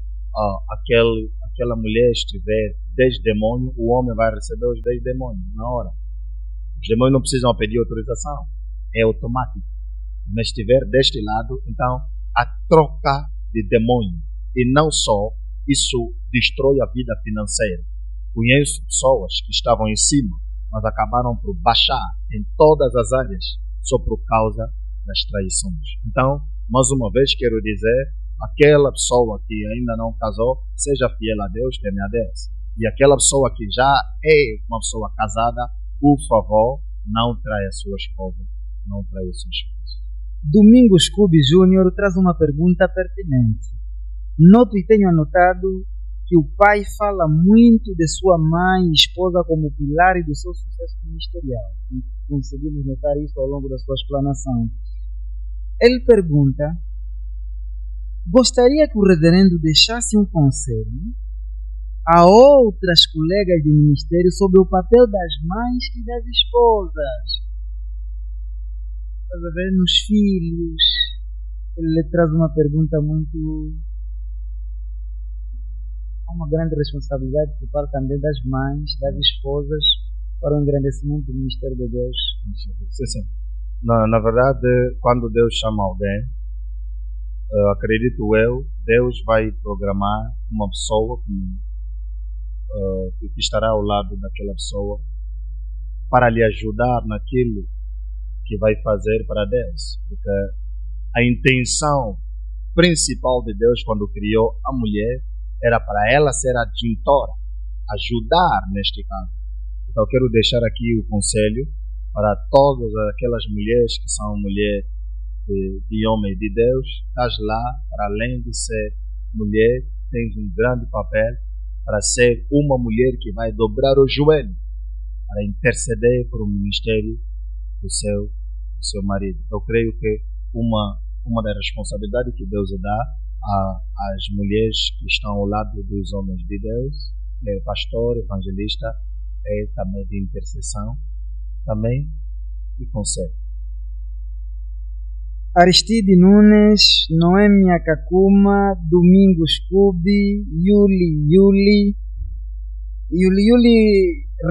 aquela mulher estiver 10 demônios, o homem vai receber os 10 demônios na hora. Os demônios não precisam pedir autorização, é automático. Mas se estiver deste lado, então a troca de demônio. E não só, isso destrói a vida financeira. Conheço pessoas que estavam em cima, mas acabaram por baixar em todas as áreas, só por causa das traições. Então, mais uma vez quero dizer, aquela pessoa que ainda não casou, seja fiel a Deus, teme a Deus. E aquela pessoa que já é uma pessoa casada, por favor, não traia a sua esposa, não traia o seu esposo. Domingos Cubi Júnior traz uma pergunta pertinente. Noto e tenho anotado que o pai fala muito de sua mãe e esposa como pilar do seu sucesso ministerial. E conseguimos notar isso ao longo da sua explanação. Ele pergunta: gostaria que o reverendo deixasse um conselho a outras colegas de ministério sobre o papel das mães e das esposas. Estás a ver? Nos filhos. Ele traz uma pergunta uma grande responsabilidade por parte também das mães, das esposas, para o engrandecimento do ministério de Deus. Sim. Na verdade, quando Deus chama alguém, acredito eu, Deus vai programar uma pessoa que estará ao lado daquela pessoa para lhe ajudar naquilo que vai fazer para Deus. Porque a intenção principal de Deus quando criou a mulher era para ela ser a adjutora, ajudar neste caso. Então quero deixar aqui o conselho para todas aquelas mulheres que são mulheres de homem de Deus. Estás lá, para além de ser mulher, tens um grande papel para ser uma mulher que vai dobrar o joelho para interceder por o ministério do seu marido. Eu creio que uma das responsabilidades que Deus dá às mulheres que estão ao lado dos homens de Deus, pastor, evangelista, é também de intercessão, também de conselho. Aristide Nunes, Noêmia Kakuma, Domingos Cubi, Yuli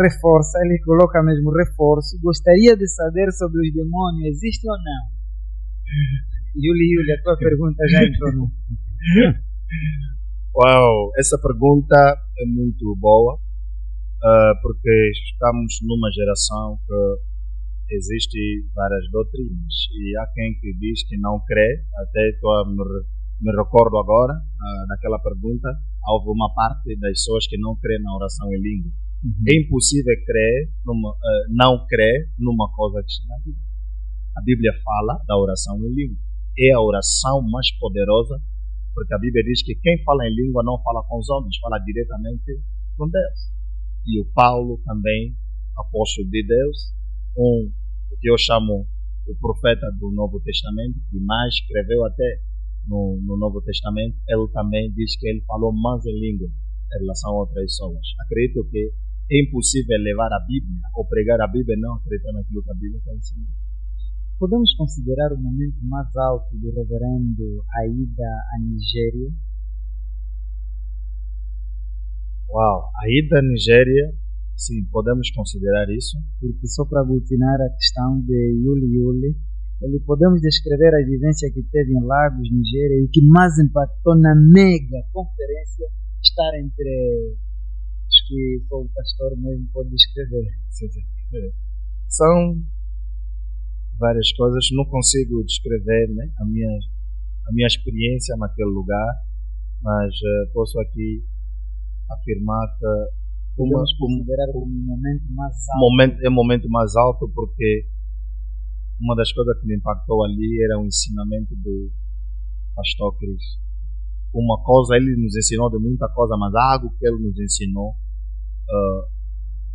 reforça, ele coloca mesmo reforço. Gostaria de saber sobre os demônios, existem ou não? Yuli, a tua pergunta já entrou no... Uau, essa pergunta é muito boa, porque estamos numa geração que existe várias doutrinas e há quem que diz que não crê. Até me recordo agora daquela pergunta, houve uma parte das pessoas que não crê na oração em língua. É impossível não crer numa coisa que está na Bíblia. A Bíblia fala da oração em língua. É a oração mais poderosa, porque a Bíblia diz que quem fala em língua não fala com os homens, fala diretamente com Deus. E o Paulo também, apóstolo de Deus, o que eu chamo o profeta do Novo Testamento, que mais escreveu até no Novo Testamento, ele também diz que ele falou mais em língua em relação a outras pessoas. Acredito que é impossível levar a Bíblia ou pregar a Bíblia e não acreditar naquilo que a Bíblia está ensinando. Podemos considerar o momento mais alto do reverendo a ida à Nigéria? Uau, a ida à Nigéria, sim, podemos considerar isso. Porque só para aglutinar a questão de Yuli, podemos descrever a vivência que teve em Lagos, Nigéria, e que mais impactou na mega conferência estar entre os que só o pastor mesmo pode descrever. Sim. São várias coisas, não consigo descrever, né, a minha experiência naquele lugar, mas posso aqui afirmar que podemos considerar como um momento mais alto. É o momento mais alto, porque uma das coisas que me impactou ali era o ensinamento do pastor Cris. Uma coisa, ele nos ensinou de muita coisa, mas algo que ele nos ensinou,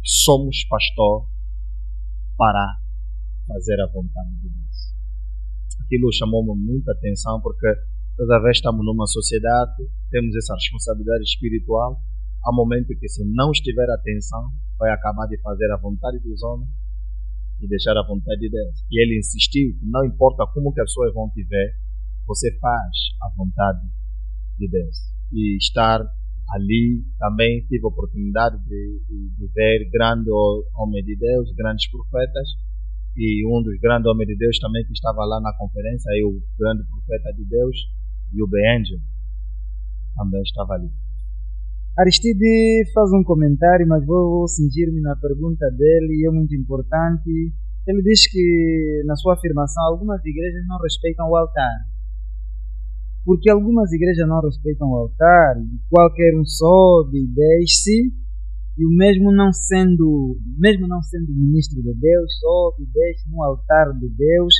somos pastor para fazer a vontade de Deus. Aquilo chamou-me muita atenção, porque toda vez estamos numa sociedade, temos essa responsabilidade espiritual. Há um momento que, se não estiver atenção, vai acabar de fazer a vontade dos homens e deixar a vontade de Deus. E ele insistiu que não importa como que as pessoas vão te ver, você faz a vontade de Deus. E estar ali também tive a oportunidade de ver grandes homens de Deus, grandes profetas, e um dos grandes homens de Deus também que estava lá na conferência, aí o grande profeta de Deus, Yubi Angel, também estava ali. Aristide faz um comentário, mas vou cingir-me na pergunta dele, e é muito importante. Ele diz que, na sua afirmação, algumas igrejas não respeitam o altar. Porque algumas igrejas não respeitam o altar, qualquer um sobe e desce, e o mesmo não sendo ministro de Deus, sobe e desce no altar de Deus.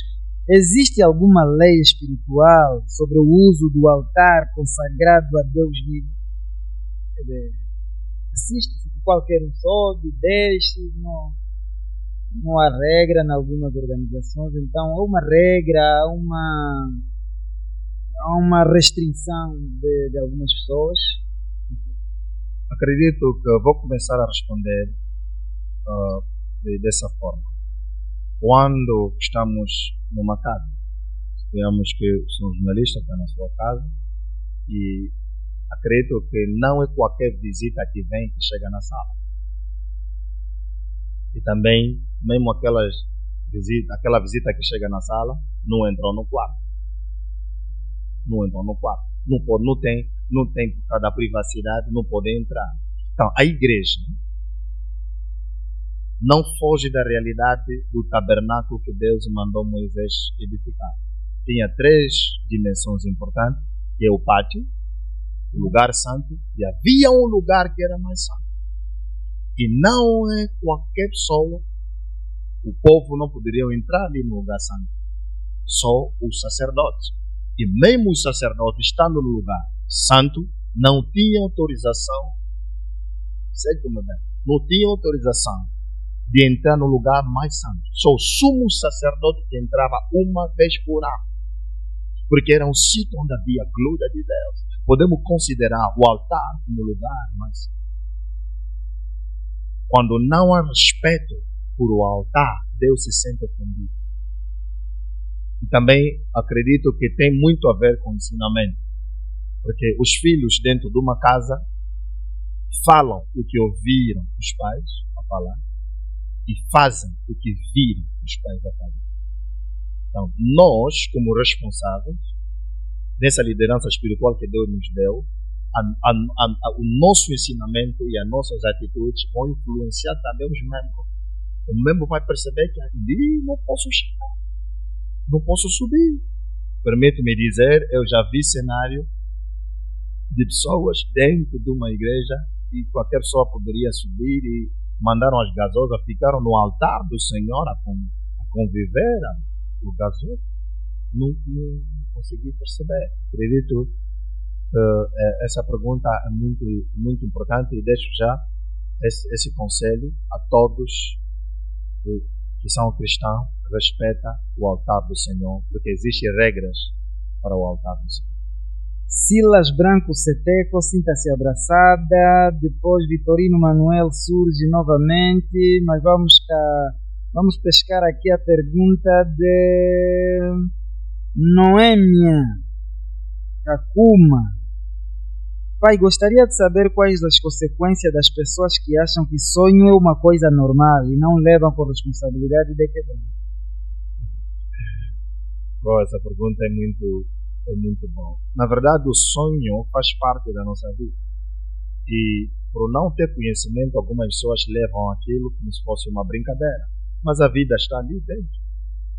Existe alguma lei espiritual sobre o uso do altar consagrado a Deus vivo? Existe, qualquer um sobe, desce, não há regra em algumas organizações, então há uma regra, há uma restrição de algumas pessoas. Acredito que vou começar a responder dessa forma. Quando estamos numa casa, digamos que o senhor jornalista está na sua casa e acredito que não é qualquer visita que vem que chega na sala. E também, mesmo aquela visita que chega na sala, não entrou no quarto. Não tem por causa da privacidade, não pode entrar. Então, a igreja não foge da realidade do tabernáculo que Deus mandou Moisés edificar. Tinha 3 dimensões importantes, que é o pátio, o lugar santo, e havia um lugar que era mais santo. E não é qualquer pessoa, o povo não poderia entrar ali no lugar santo, só os sacerdotes. E mesmo os sacerdotes, estando no lugar santo, não tinham autorização, não tinham autorização de entrar no lugar mais santo. Só o sumo sacerdote que entrava uma vez por ano, porque era um sítio onde havia a glória de Deus. Podemos considerar o altar como lugar, mas quando não há respeito por o altar, Deus se sente ofendido. E também acredito que tem muito a ver com o ensinamento, porque os filhos dentro de uma casa falam o que ouviram os pais a falar e fazem o que viram os pais a fazer. Então, nós, como responsáveis dessa liderança espiritual que Deus nos deu, o nosso ensinamento e as nossas atitudes vão influenciar também os membros. O membro vai perceber que ali não posso chegar, não posso subir. Permite-me dizer, eu já vi cenário de pessoas dentro de uma igreja e qualquer pessoa poderia subir e mandaram as gasosas, ficaram no altar do Senhor a conviver, o gasoso. Não consegui perceber. Acredito que essa pergunta é muito, muito importante e deixo já esse conselho a todos que são cristãos, respeita o altar do Senhor, porque existem regras para o altar do Senhor. Silas Branco Seteco, sinta-se abraçada. Depois Vitorino Manuel surge novamente, mas vamos pescar aqui a pergunta de Noêmia Kakuma. Pai, gostaria de saber quais as consequências das pessoas que acham que sonho é uma coisa normal e não levam por responsabilidade de quebrar. Bom, essa pergunta é muito boa. Na verdade, o sonho faz parte da nossa vida. E por não ter conhecimento, algumas pessoas levam aquilo como se fosse uma brincadeira. Mas a vida está ali dentro.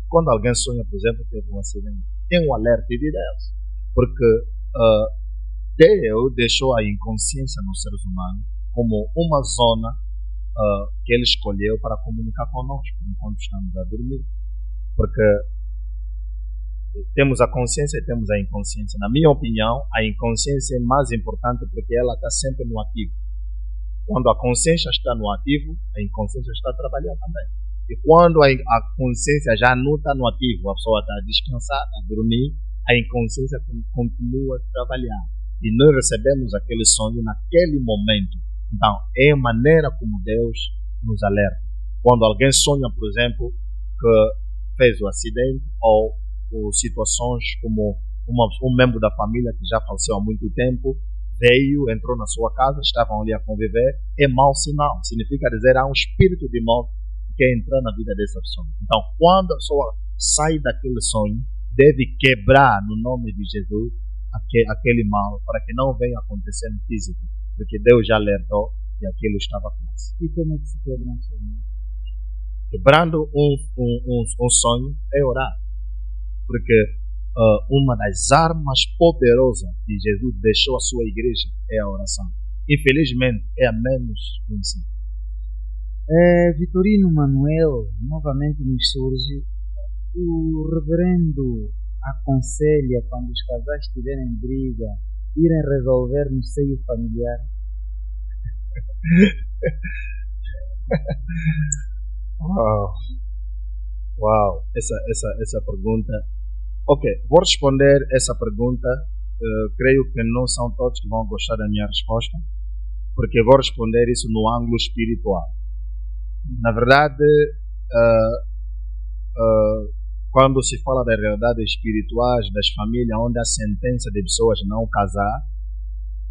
Quando alguém sonha, por exemplo, teve um acidente, tem um alerta de Deus. Porque Deus deixou a inconsciência nos seres humanos como uma zona que Ele escolheu para comunicar conosco enquanto estamos a dormir. Porque temos a consciência e temos a inconsciência. Na minha opinião, a inconsciência é mais importante porque ela está sempre no ativo. Quando a consciência está no ativo, a inconsciência está trabalhando também. E quando a consciência já não está no ativo, a pessoa está descansada, a dormir, a inconsciência continua a trabalhar. E nós recebemos aquele sonho naquele momento. Então, é a maneira como Deus nos alerta. Quando alguém sonha, por exemplo, que fez o acidente ou situações como um membro da família que já faleceu há muito tempo, veio, entrou na sua casa, estavam ali a conviver, é mau sinal. Significa dizer, há um espírito de morte que quer entrar na vida dessa pessoa. Então, quando a pessoa sai daquele sonho, deve quebrar no nome de Jesus aquele mal, para que não venha acontecer no físico, porque Deus já alertou e aquilo estava fácil. E como é que se quebra um sonho? Quebrando um sonho é orar. Porque uma das armas poderosas que Jesus deixou à sua igreja é a oração. Infelizmente, é a menos conhecida. Vitorino Manuel novamente nos surge. O reverendo aconselha, quando os casais estiverem em briga, irem resolver no seio familiar? Uau, essa pergunta. Ok, vou responder essa pergunta. Creio que não são todos que vão gostar da minha resposta, porque vou responder isso no ângulo espiritual. Na verdade, quando se fala das realidades espirituais, das famílias, onde há sentença de pessoas não casar,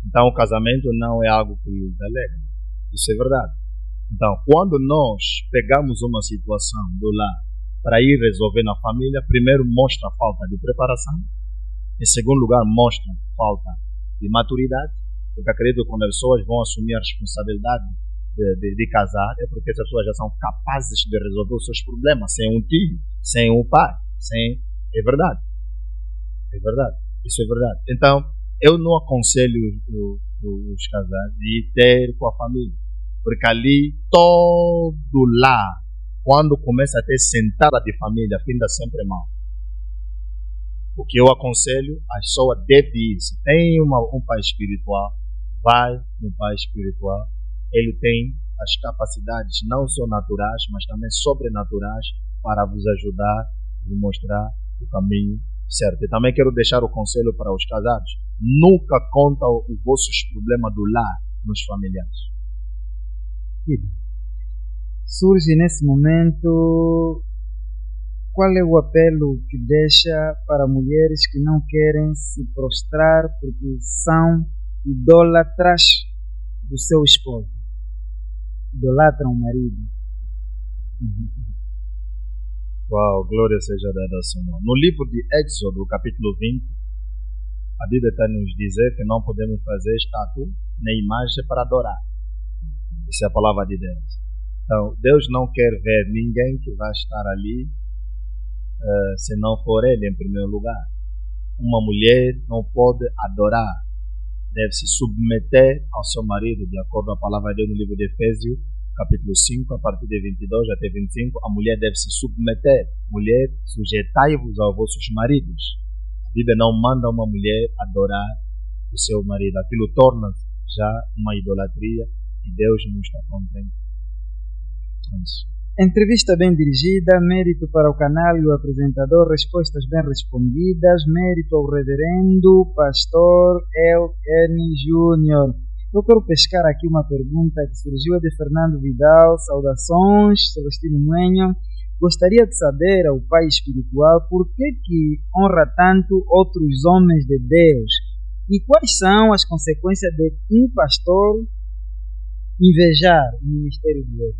então o casamento não é algo que lhes alegra. Isso é verdade. Então, quando nós pegamos uma situação do lar para ir resolver na família, primeiro mostra falta de preparação, em segundo lugar mostra falta de maturidade, porque acredito que quando as pessoas vão assumir a responsabilidade de casar, é porque essas pessoas já são capazes de resolver os seus problemas, sem um tio, sem um pai, é verdade. É verdade, isso é verdade. Então, eu não aconselho os casais de ter com a família, porque ali todo lar, quando começa a ter sentada de família, finda sempre mal. O que eu aconselho, a pessoa deve ir. Se tem um pai espiritual, vai no pai espiritual. Ele tem as capacidades não só naturais, mas também sobrenaturais para vos ajudar a mostrar o caminho certo. E também quero deixar o conselho para os casados. Nunca conta os vossos problemas do lar nos familiares. Surge nesse momento, qual é o apelo que deixa para mulheres que não querem se prostrar porque são idólatras do seu esposo? Idolatram o marido. Uau, glória seja dada ao Senhor. No livro de Êxodo, capítulo 20, a Bíblia está nos dizer que não podemos fazer estátua nem imagem para adorar. Essa é a palavra de Deus. Então, Deus não quer ver ninguém que vai estar ali se não for Ele em primeiro lugar. Uma mulher não pode adorar, deve se submeter ao seu marido, de acordo com a palavra de Deus no livro de Efésios, capítulo 5, a partir de 22 até 25, a mulher deve se submeter. Mulher, sujeitai-vos aos vossos maridos. A Bíblia não manda uma mulher adorar o seu marido. Aquilo torna já uma idolatria e Deus não está contente com isso. Entrevista bem dirigida, mérito para o canal e o apresentador, respostas bem respondidas, mérito ao reverendo pastor Elken Júnior. Eu quero pescar aqui uma pergunta que surgiu, é de Fernando Vidal. Saudações, Celestino Moenho. Gostaria de saber ao pai espiritual por que honra tanto outros homens de Deus e quais são as consequências de um pastor invejar o ministério de Deus.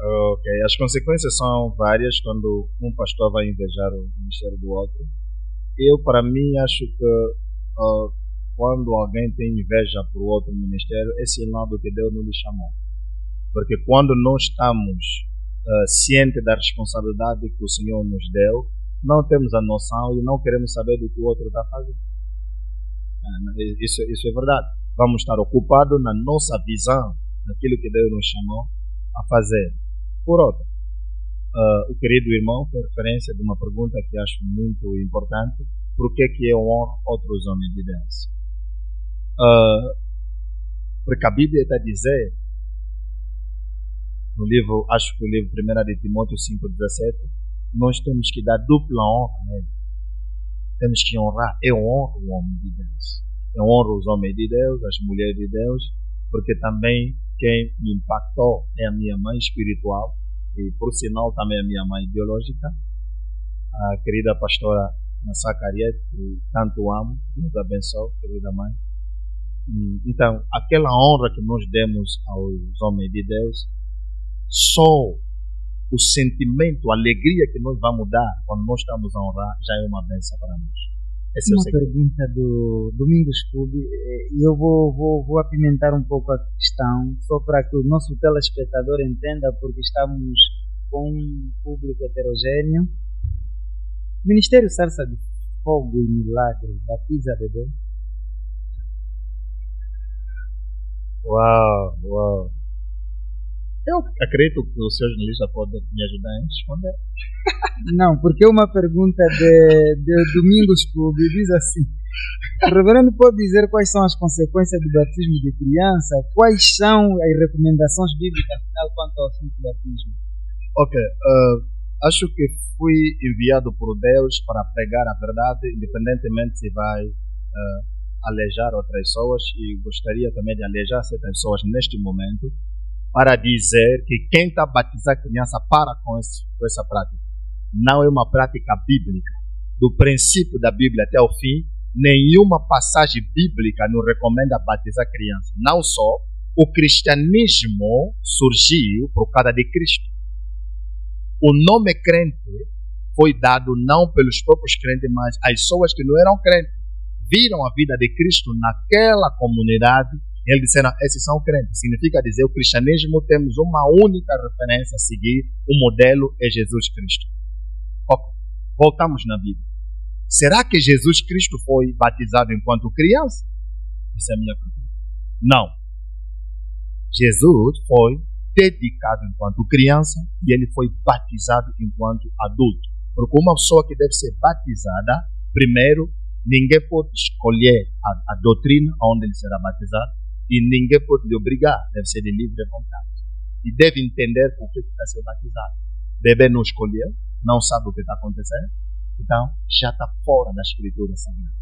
Ok, as consequências são várias quando um pastor vai invejar o ministério do outro. Para mim, acho que quando alguém tem inveja por outro ministério, esse é o lado que Deus não lhe chamou. Porque quando nós estamos cientes da responsabilidade que o Senhor nos deu, não temos a noção e não queremos saber do que o outro está fazendo. Isso é verdade. Vamos estar ocupados na nossa visão, naquilo que Deus nos chamou a fazer. Por outro, o querido irmão fez referência de uma pergunta que acho muito importante: por que eu honro outros homens de Deus? Porque a Bíblia está a dizer, no livro, acho que o livro 1 de Timóteo 5,17, nós temos que dar dupla honra a ele. Temos que honrar. Eu honro o homem de Deus. Eu honro os homens de Deus, as mulheres de Deus, porque também quem me impactou é a minha mãe espiritual e, por sinal, também a minha mãe biológica, a querida pastora Massacariet, que tanto amo. Deus abençoe, querida mãe. Então, aquela honra que nós demos aos homens de Deus, só o sentimento, a alegria que nós vamos dar quando nós estamos a honrar, já é uma bênção para nós. Esse uma pergunta do Domingos Clube, e eu vou apimentar um pouco a questão, só para que o nosso telespectador entenda, porque estamos com um público heterogêneo. O Ministério Sarça de Fogo e Milagre batiza bebê? Uau! Eu acredito que o senhor jornalista pode me ajudar a responder. Não, porque uma pergunta de Domingos Clube diz assim: o reverendo pode dizer quais são as consequências do batismo de criança? Quais são as recomendações bíblicas final quanto ao assunto do batismo? Ok, acho que fui enviado por Deus para pregar a verdade, independentemente se vai alejar outras pessoas, e gostaria também de alejar certas pessoas neste momento, para dizer que quem está a batizar a criança para com essa prática. Não é uma prática bíblica. Do princípio da Bíblia até o fim, nenhuma passagem bíblica nos recomenda batizar a criança. Não só, o cristianismo surgiu por causa de Cristo. O nome crente foi dado não pelos próprios crentes, mas às pessoas que não eram crentes. Viram a vida de Cristo naquela comunidade. E eles disseram, esses são crentes. Significa dizer, o cristianismo temos uma única referência a seguir, o modelo é Jesus Cristo. Voltamos na Bíblia. Será que Jesus Cristo foi batizado enquanto criança? Essa é a minha pergunta. Não. Jesus foi dedicado enquanto criança e ele foi batizado enquanto adulto. Porque uma pessoa que deve ser batizada, primeiro, ninguém pode escolher a doutrina onde ele será batizado. E ninguém pode lhe obrigar, deve ser de livre vontade. E deve entender por que está sendo batizado. Bebê não escolheu, não sabe o que está acontecendo, então já está fora da Escritura Sagrada.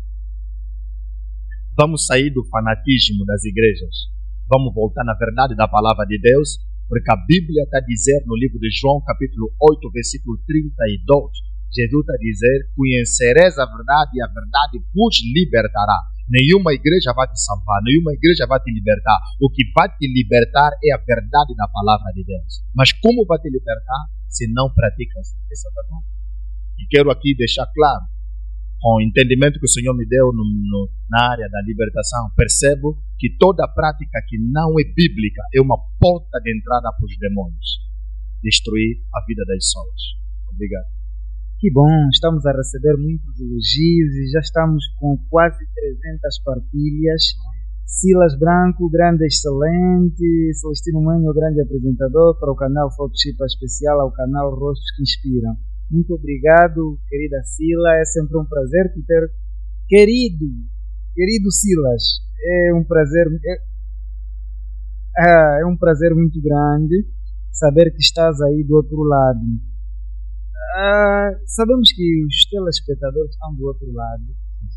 Vamos sair do fanatismo das igrejas. Vamos voltar na verdade da palavra de Deus, porque a Bíblia está a dizer no livro de João, capítulo 8, versículo 32, Jesus está a dizer, conhecereis a verdade e a verdade vos libertará. Nenhuma igreja vai te salvar, nenhuma igreja vai te libertar. O que vai te libertar é a verdade da palavra de Deus. Mas como vai te libertar se não praticas essa verdade? E quero aqui deixar claro, com o entendimento que o Senhor me deu na área da libertação, percebo que toda prática que não é bíblica é uma porta de entrada para os demônios. Destruir a vida das pessoas. Obrigado. Que bom, estamos a receber muitos elogios e já estamos com quase 300 partilhas. Silas Branco, grande excelente. Celestino Moenho, grande apresentador para o canal Photoshop especial, ao canal Rostos que Inspiram. Muito obrigado, querida Sila. É sempre um prazer te ter. Querido Silas, é um prazer. É um prazer muito grande saber que estás aí do outro lado. Sabemos que os telespectadores estão do outro lado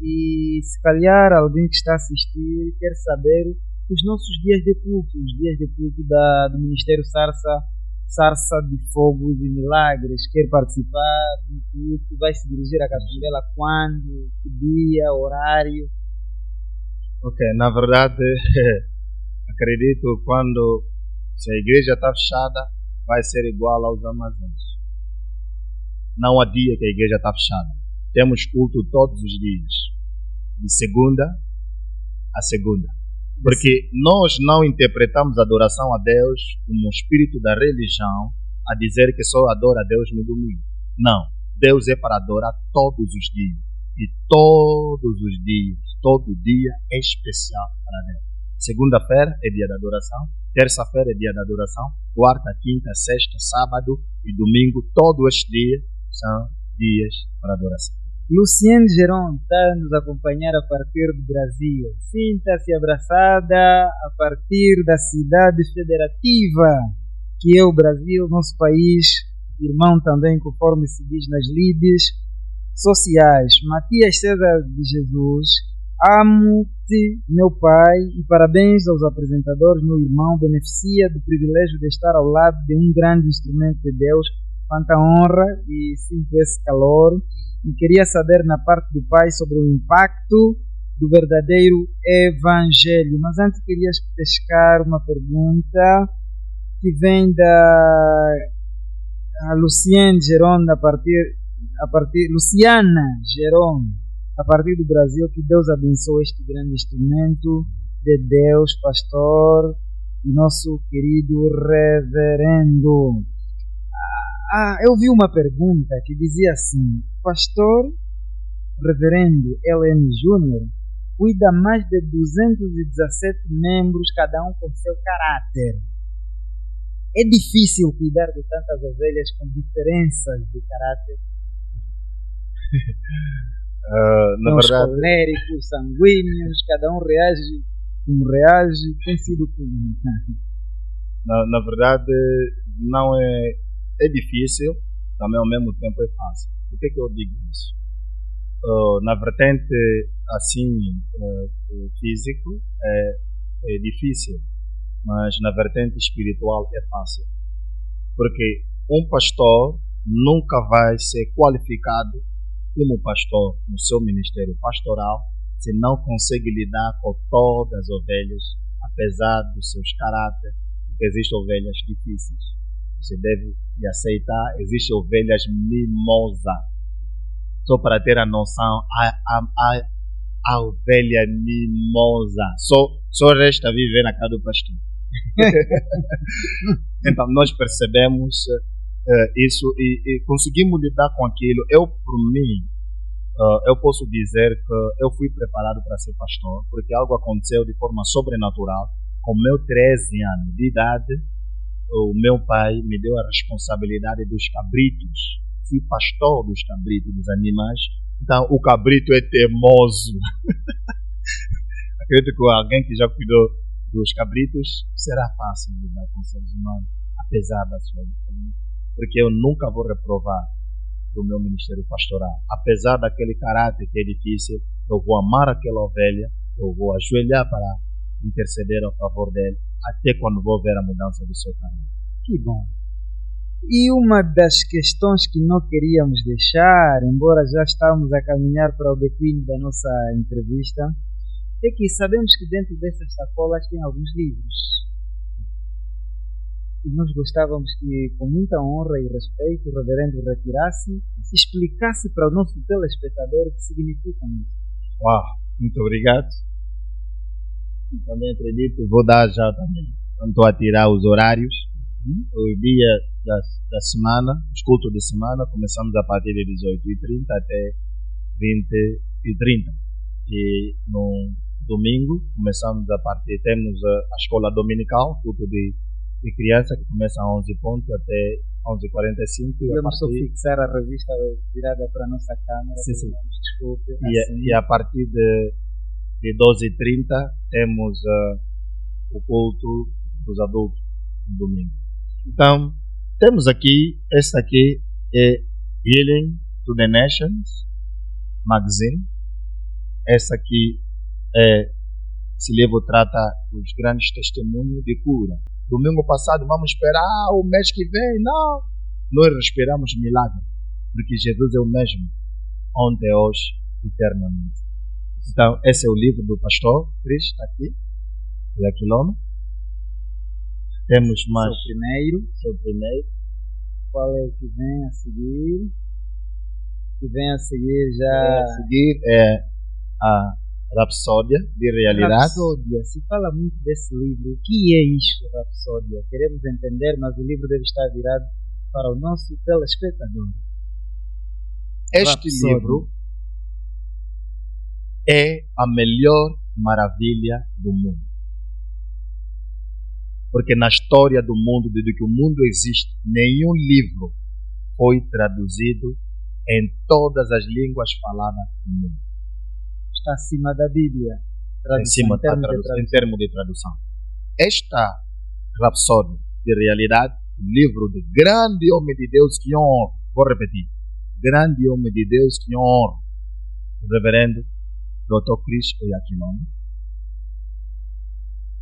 e se calhar alguém que está a assistir quer saber os nossos dias de culto, os dias de culto do Ministério Sarça de Fogos e Milagres. Quer participar do culto? Vai se dirigir à Catundela quando? Que dia? Horário? Ok, na verdade, acredito quando se a igreja está fechada, vai ser igual aos armazéns. Não há dia que a igreja está fechada. Temos culto todos os dias, de segunda a segunda. Porque nós não interpretamos a adoração a Deus como o espírito da religião a dizer que só adora a Deus no domingo. Não. Deus é para adorar todos os dias. E todos os dias, todo dia é especial para Deus. Segunda-feira é dia da adoração. Terça-feira é dia da adoração. Quarta, quinta, sexta, sábado e domingo, todos os dias são dias para adoração. Luciane Geron está a nos acompanhar a partir do Brasil. Sinta-se abraçada a partir da cidade federativa, que é o Brasil, nosso país, irmão também, conforme se diz nas lides sociais. Matias César de Jesus, amo-te, meu pai, e parabéns aos apresentadores, meu irmão, beneficia do privilégio de estar ao lado de um grande instrumento de Deus. Quanta honra e sinto esse calor. E queria saber na parte do pai sobre o impacto do verdadeiro evangelho. Mas antes querias pescar uma pergunta que vem da Luciane Geron Luciana Geron, a partir do Brasil. Que Deus abençoe este grande instrumento de Deus, pastor e nosso querido reverendo. Eu vi uma pergunta que dizia assim: pastor reverendo LN Júnior cuida mais de 217 membros, cada um com seu caráter. É difícil cuidar de tantas ovelhas com diferenças de caráter? Na verdade, coléricos, sanguíneos, cada um reage como reage. Tem sido como? Na verdade, não é difícil, também ao mesmo tempo é fácil. Por que eu digo isso? Na vertente assim físico é difícil, mas na vertente espiritual é fácil. Porque um pastor nunca vai ser qualificado como pastor no seu ministério pastoral se não consegue lidar com todas as ovelhas, apesar dos seus caráteres, porque existem ovelhas difíceis. Você deve aceitar, existem ovelhas mimosas. Só para ter a noção, a ovelha mimosa só resta viver na casa do pastor. Então nós percebemos isso e conseguimos lidar com aquilo. Por mim, eu posso dizer que eu fui preparado para ser pastor, porque algo aconteceu de forma sobrenatural. Com meu 13 anos de idade, o meu pai me deu a responsabilidade dos cabritos. Fui pastor dos cabritos, dos animais. Então, o cabrito é teimoso. Acredito que alguém que já cuidou dos cabritos será fácil lidar com seres humanos, apesar da sua diferença. Porque eu nunca vou reprovar do meu ministério pastoral. Apesar daquele caráter que é difícil, eu vou amar aquela ovelha, eu vou ajoelhar para interceder a favor dele, até quando vou ver a mudança do seu caráter. Que bom. E uma das questões que não queríamos deixar, embora já estávamos a caminhar para o declínio da nossa entrevista, é que sabemos que dentro dessas sacolas tem alguns livros. E nós gostávamos que, com muita honra e respeito, o reverendo retirasse e explicasse para o nosso telespectador o que significa isso. Uau, muito obrigado. Também acredito, vou dar já também, quando estou a tirar os horários. O dia da semana, os cultos de semana, começamos a partir de 18h30 até 20h30. E no domingo, começamos temos a escola dominical, culto de criança, que começa a 11 pontos até 11h45. Vamos só fixar a revista virada para a nossa câmera. Sim. Desculpe. E a partir de 12h30 temos o culto dos adultos no domingo. Então, temos aqui, esta aqui é Healing to the Nations Magazine. Essa aqui esse livro trata dos grandes testemunhos de cura. Domingo passado vamos esperar o mês que vem. Não, nós esperamos milagre, porque Jesus é o mesmo, ontem, hoje, eternamente. Então, esse é o livro do pastor Cris, está aqui, e Aquiloma. Temos mais. Seu primeiro. Qual é o que vem a seguir? O que vem a seguir já. A seguir é a Rapsódia de Realidade. Rapsódia. Se fala muito desse livro. O que é isto, Rapsódia? Queremos entender, mas o livro deve estar virado para o nosso telespectador. Este Rapsódia. livro é a melhor maravilha do mundo. Porque na história do mundo, desde que o mundo existe, nenhum livro foi traduzido em todas as línguas faladas no mundo. Está acima da Bíblia. Em termos de tradução. Esta Rapsódia de Realidade, livro de grande homem de Deus que honra, vou repetir, grande homem de Deus que honra, o reverendo Dr. Cris Aquiloma,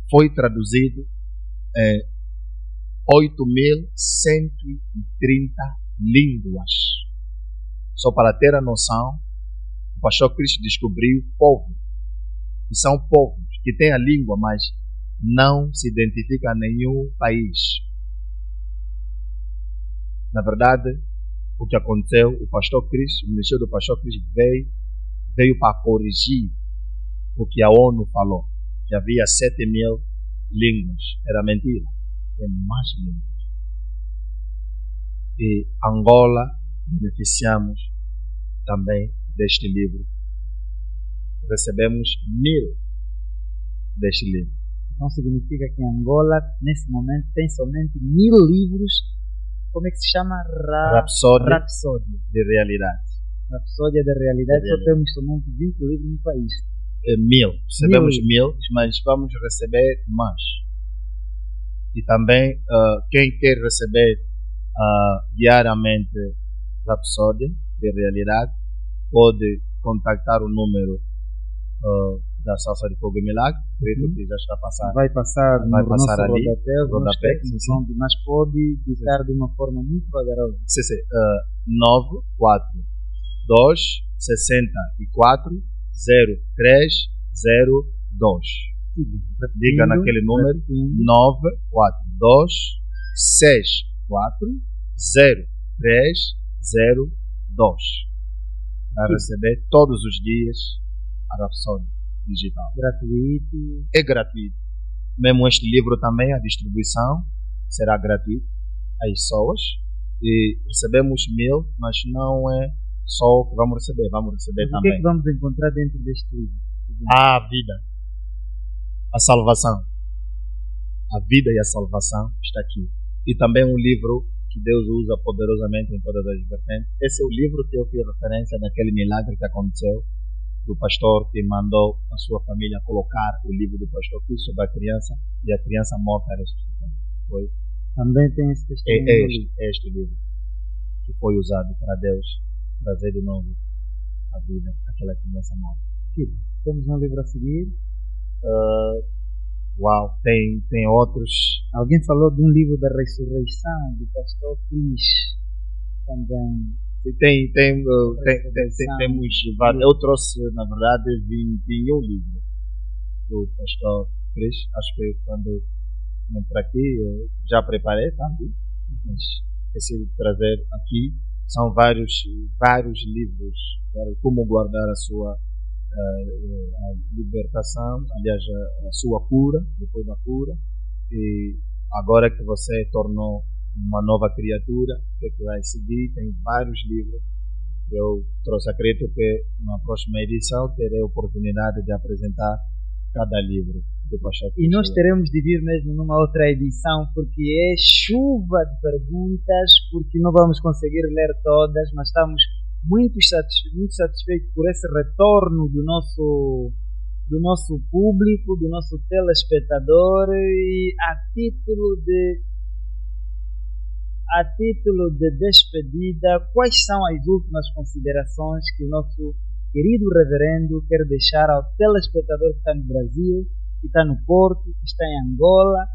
foi traduzido em 8.130 línguas. Só para ter a noção, o pastor Cris descobriu povos, que são povos que têm a língua, mas não se identifica a nenhum país. Na verdade, o que aconteceu, o pastor Cris, o ministério do pastor Cris veio para corrigir o que a ONU falou, que havia 7.000 línguas. Era mentira. Tem mais línguas. E Angola beneficiamos também deste livro. Recebemos 1.000 deste livro. Então significa que Angola, nesse momento, tem somente 1.000 livros. Como é que se chama? Rapsódia de Realidade. Rapsódia da Realidade. Só temos somente 20 livros no país. 1.000. Recebemos 1.000, mas vamos receber mais. E também, quem quer receber diariamente Rapsódia de Realidade, pode contactar o número da Salsa de Fogo e Milagre. Acredito que já está passando. Vai passar ali. Rodapé, mas pode ditar de uma forma muito vagarosa. 942640302. Liga naquele número 942640302. Vai receber todos os dias a Rapsódia digital. Gratuito. É gratuito. Mesmo este livro também, a distribuição será gratuita às pessoas. E recebemos 1.000, mas não é só o que vamos receber também. O que é que vamos encontrar dentro deste livro? A vida, a salvação. A vida e a salvação está aqui. E também um livro que Deus usa poderosamente em todas as vertentes. Esse é o livro que eu fiz referência naquele milagre que aconteceu, do pastor que mandou a sua família colocar o livro do pastor Cristo sobre a criança, e a criança morta ressuscitou. Também tem esse testemunho. Este livro que foi usado para Deus trazer de novo a vida daquela criança morta. Temos um livro a seguir. Tem outros. Alguém falou de um livro da ressurreição do pastor Cris também. Temos vários. Eu trouxe, na verdade, 21 livros do pastor Cris. Acho que quando entro aqui, já preparei, tá? Mas esqueci de trazer aqui. São vários livros, como guardar a sua a libertação, aliás, a sua cura, depois da cura. E agora que você tornou uma nova criatura, o que vai seguir? Tem vários livros. Eu trouxe, acredito que na próxima edição terei a oportunidade de apresentar cada livro do pastor. E nós teremos de vir mesmo numa outra edição, porque é chuva de perguntas, porque não vamos conseguir ler todas, mas estamos muito satisfeitos por esse retorno do do nosso público, do nosso telespectador, e a título de despedida, quais são as últimas considerações que o nosso querido reverendo quer deixar ao telespectador que está no Brasil, que está no Porto, que está em Angola,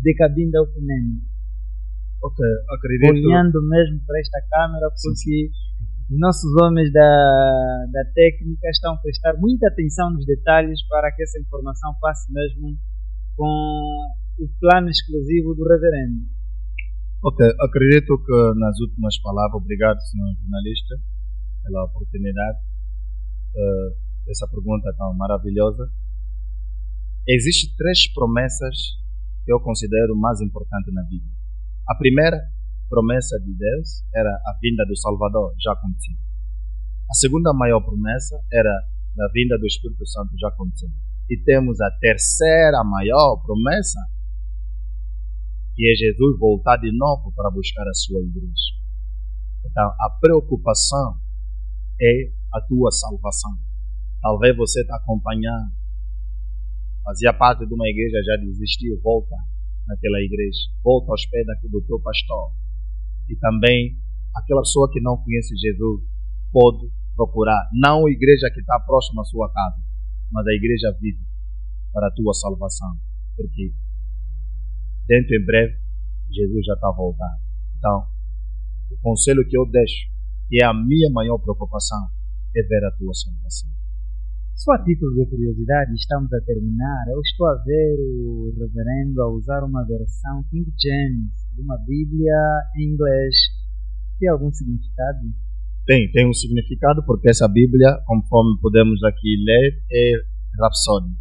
de Cabinda ao Cunene? Ok, acredito. Olhando mesmo para esta câmera, porque os nossos homens da técnica estão a prestar muita atenção nos detalhes para que essa informação passe mesmo com o plano exclusivo do reverendo. Ok, acredito que nas últimas palavras, obrigado, senhor jornalista, pela oportunidade. Essa pergunta tão maravilhosa. Existem 3 promessas que eu considero mais importantes na Bíblia. A primeira promessa de Deus era a vinda do Salvador, já aconteceu. A segunda maior promessa era a vinda do Espírito Santo, já aconteceu. E temos a terceira maior promessa, que é Jesus voltar de novo para buscar a sua igreja. Então, a preocupação é a tua salvação. Talvez você está acompanhando, fazia parte de uma igreja, já desistiu, volta naquela igreja, volta aos pés do teu pastor. E também aquela pessoa que não conhece Jesus pode procurar, não a igreja que está próxima à sua casa, mas a igreja viva para a tua salvação, porque dentro em breve Jesus já está voltando. Então, o conselho que eu deixo, que é a minha maior preocupação, é ver a tua salvação. Só a título de curiosidade, estamos a terminar. Eu estou a ver o reverendo a usar uma versão King James de uma Bíblia em inglês. Tem algum significado? Tem um significado, porque essa Bíblia, conforme podemos aqui ler, é Rhapsody.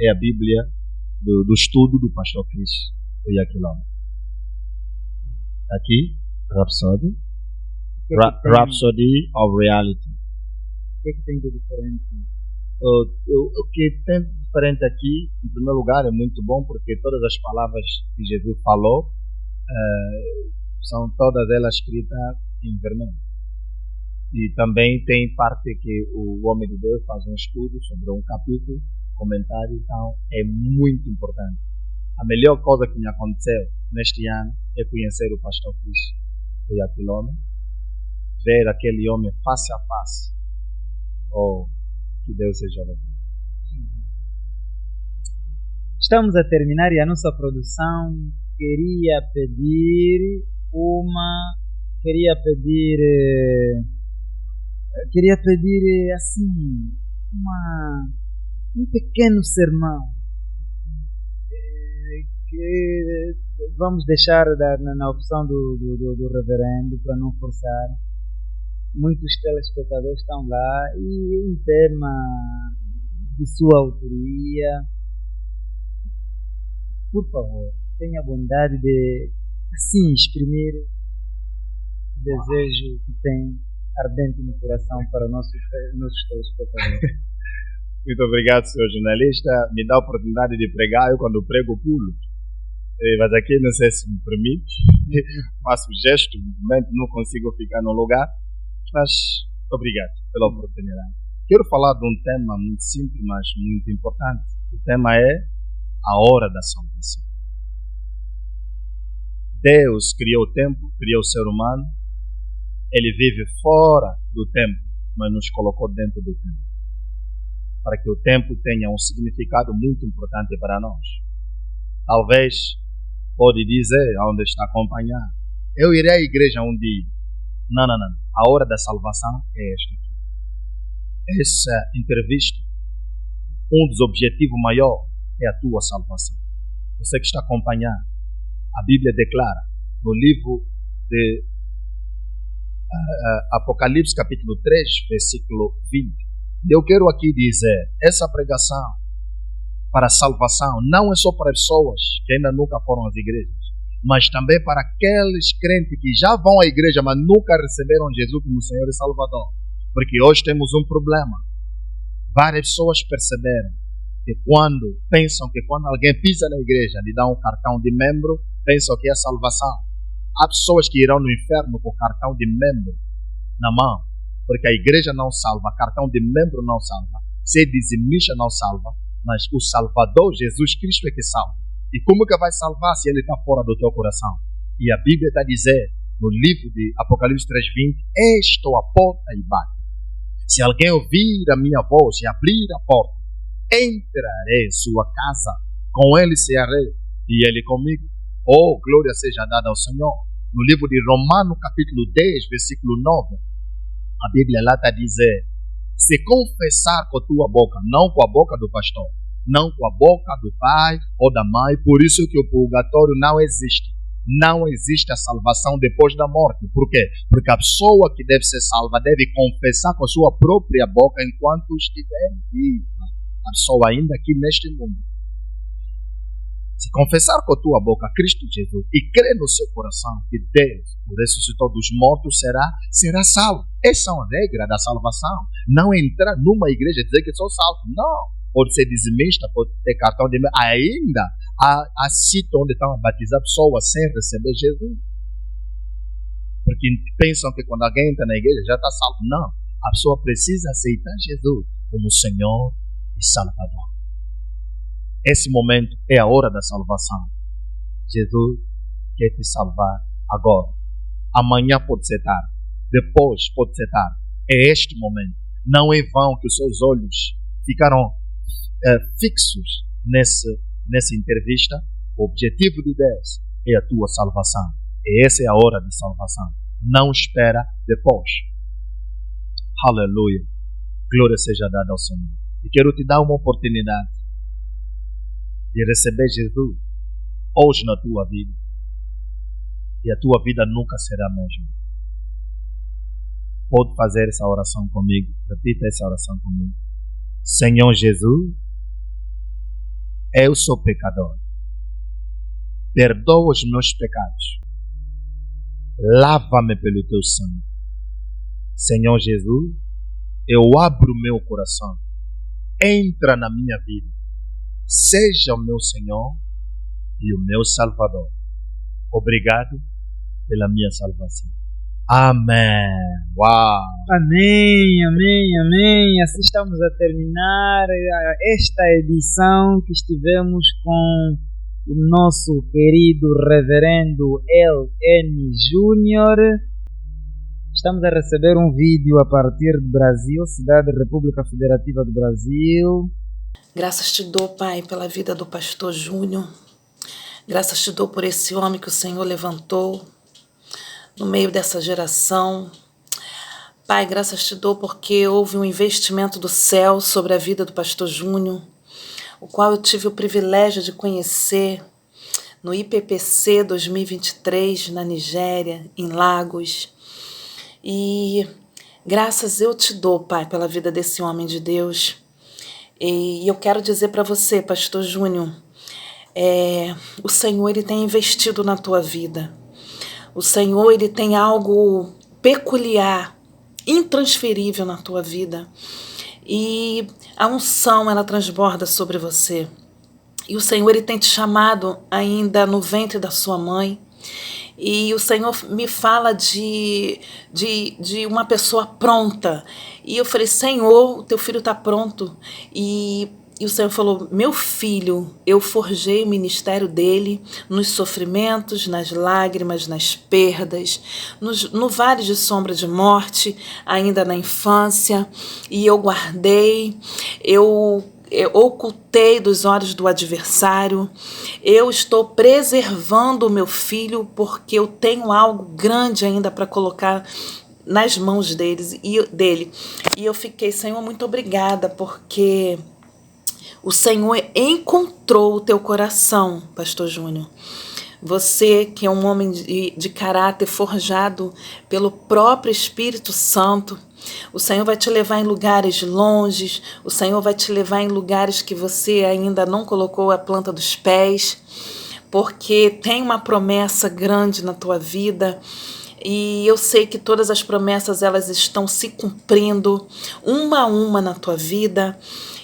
É a Bíblia do estudo do pastor Chris Oyakhilome. Aqui, Rhapsody. Rhapsody of Reality. O que tem de diferente? O que tem de diferente aqui, em primeiro lugar, é muito bom, porque todas as palavras que Jesus falou são todas elas escritas em vermelho. E também tem parte que o homem de Deus faz um estudo sobre um capítulo, comentário, então é muito importante. A melhor coisa que me aconteceu neste ano é conhecer o pastor Chris Oyakhilome, ver aquele homem face a face. Oh, que Deus seja louvado. Estamos a terminar e a nossa produção queria pedir assim um pequeno sermão que vamos deixar na opção do reverendo para não forçar. Muitos telespectadores estão lá e um tema de sua autoria. Por favor, tenha a bondade de assim exprimir o desejo que tem ardente no coração para nossos telespectadores. Muito obrigado, senhor jornalista. Me dá a oportunidade de pregar. Eu, quando prego, pulo. Mas aqui, não sei se me permite, faço gesto, movimento, não consigo ficar no lugar. Mas obrigado pela oportunidade. Quero falar de um tema muito simples, mas muito importante. O tema é a hora da salvação. Deus criou o tempo, criou o ser humano. Ele vive fora do tempo, mas nos colocou dentro do tempo, para que o tempo tenha um significado muito importante para nós. Talvez pode dizer, onde está acompanhando, eu irei à igreja um dia. Não. A hora da salvação é esta aqui. Essa entrevista, um dos objetivos maiores é a tua salvação. Você que está acompanhando, a Bíblia declara no livro de Apocalipse capítulo 3, versículo 20. Eu quero aqui dizer, essa pregação para a salvação não é só para pessoas que ainda nunca foram às igrejas, mas também para aqueles crentes que já vão à igreja, mas nunca receberam Jesus como Senhor e Salvador. Porque hoje temos um problema. Várias pessoas perceberam que pensam que quando alguém pisa na igreja, lhe dá um cartão de membro, pensam que é salvação. Há pessoas que irão no inferno com cartão de membro na mão, porque a igreja não salva, cartão de membro não salva. Ser dizimista não salva, mas o Salvador, Jesus Cristo, é que salva. E como que vai salvar se ele está fora do teu coração? E a Bíblia está a dizer, no livro de Apocalipse 3:20, estou à porta e bato. Se alguém ouvir a minha voz e abrir a porta, entrarei em sua casa, com ele cearei, e ele comigo. Oh, glória seja dada ao Senhor. No livro de Romanos, capítulo 10, versículo 9, a Bíblia lá está a dizer, se confessar com a tua boca, não com a boca do pastor, não com a boca do pai ou da mãe, por isso que o purgatório não existe. Não existe a salvação depois da morte. Por quê? Porque a pessoa que deve ser salva deve confessar com a sua própria boca enquanto estiver viva. A pessoa ainda aqui neste mundo. Se confessar com a tua boca Cristo Jesus e crer no seu coração que Deus o ressuscitou dos mortos, será salvo. Essa é uma regra da salvação. Não entrar numa igreja e dizer que sou salvo. Não. Pode ser dizimista, pode ter cartão de... Ainda há sítio onde estão a batizar pessoas sem receber Jesus. Porque pensam que quando alguém entra na igreja já está salvo. Não. A pessoa precisa aceitar Jesus como Senhor e Salvador. Esse momento é a hora da salvação. Jesus quer te salvar agora. Amanhã pode ser tarde. Depois pode ser tarde. É este momento. Não é vão que os seus olhos ficaram fixos nessa entrevista. O objetivo de Deus é a tua salvação. E essa é a hora de salvação. Não espera depois. Aleluia. Glória seja dada ao Senhor. E quero te dar uma oportunidade de receber Jesus hoje na tua vida. E a tua vida nunca será a mesma. Pode fazer essa oração comigo. Repita essa oração comigo. Senhor Jesus, eu sou pecador. Perdoa os meus pecados. Lava-me pelo teu sangue. Senhor Jesus, eu abro o meu coração. Entra na minha vida. Seja o meu Senhor e o meu Salvador. Obrigado pela minha salvação. Amém. Uau. Amém, amém, amém. Assim estamos a terminar esta edição que estivemos com o nosso querido reverendo L.N. Júnior. Estamos a receber um vídeo a partir do Brasil, cidade República Federativa do Brasil. Graças te dou, Pai, pela vida do pastor Júnior. Graças te dou por esse homem que o Senhor levantou no meio dessa geração. Pai, graças te dou porque houve um investimento do céu sobre a vida do pastor Júnior, o qual eu tive o privilégio de conhecer no IPPC 2023, na Nigéria, em Lagos. E graças eu te dou, Pai, pela vida desse homem de Deus. E eu quero dizer para você, pastor Júnior, o Senhor ele tem investido na tua vida. O Senhor ele tem algo peculiar, intransferível na tua vida. E a unção ela transborda sobre você. E o Senhor ele tem te chamado ainda no ventre da sua mãe. E o Senhor me fala de uma pessoa pronta. E eu falei, Senhor, o teu filho está pronto. E o Senhor falou, meu filho, eu forjei o ministério dele nos sofrimentos, nas lágrimas, nas perdas, no vale de sombra de morte, ainda na infância. E eu guardei, eu ocultei dos olhos do adversário. Eu estou preservando o meu filho porque eu tenho algo grande ainda para colocar nas mãos dele. E eu fiquei, Senhor, muito obrigada porque o Senhor encontrou o teu coração, pastor Júnior. Você que é um homem de caráter forjado pelo próprio Espírito Santo, o Senhor vai te levar em lugares longes, o Senhor vai te levar em lugares que você ainda não colocou a planta dos pés, porque tem uma promessa grande na tua vida. E eu sei que todas as promessas elas estão se cumprindo uma a uma na tua vida.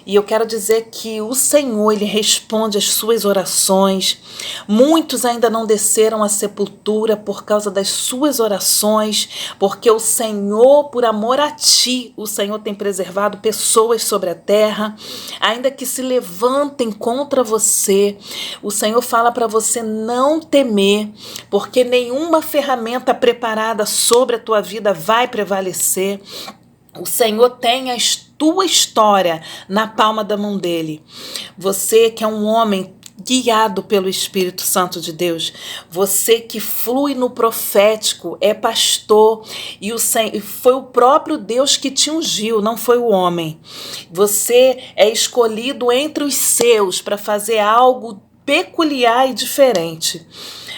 E eu quero dizer que o Senhor, Ele responde às suas orações. Muitos ainda não desceram à sepultura por causa das suas orações, porque o Senhor, por amor a ti, o Senhor tem preservado pessoas sobre a terra, ainda que se levantem contra você. O Senhor fala para você não temer, porque nenhuma ferramenta preparada sobre a tua vida vai prevalecer. O Senhor tem a tua história na palma da mão dele. Você que é um homem guiado pelo Espírito Santo de Deus, você que flui no profético, é pastor, e foi o próprio Deus que te ungiu, não foi o homem. Você é escolhido entre os seus para fazer algo peculiar e diferente.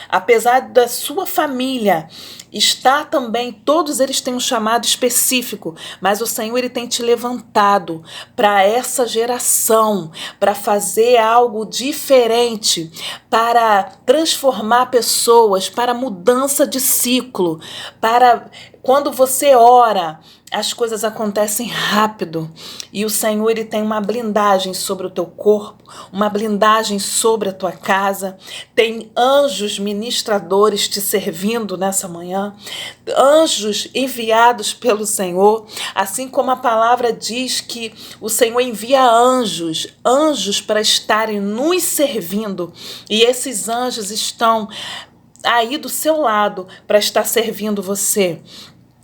Apesar da sua família está também, todos eles têm um chamado específico, mas o Senhor, Ele tem te levantado para essa geração, para fazer algo diferente, para transformar pessoas, para mudança de ciclo, para quando você ora, as coisas acontecem rápido, e o Senhor, Ele tem uma blindagem sobre o teu corpo, uma blindagem sobre a tua casa, tem anjos ministradores te servindo nessa manhã, anjos enviados pelo Senhor, assim como a palavra diz que o Senhor envia anjos para estarem nos servindo, e esses anjos estão aí do seu lado para estar servindo você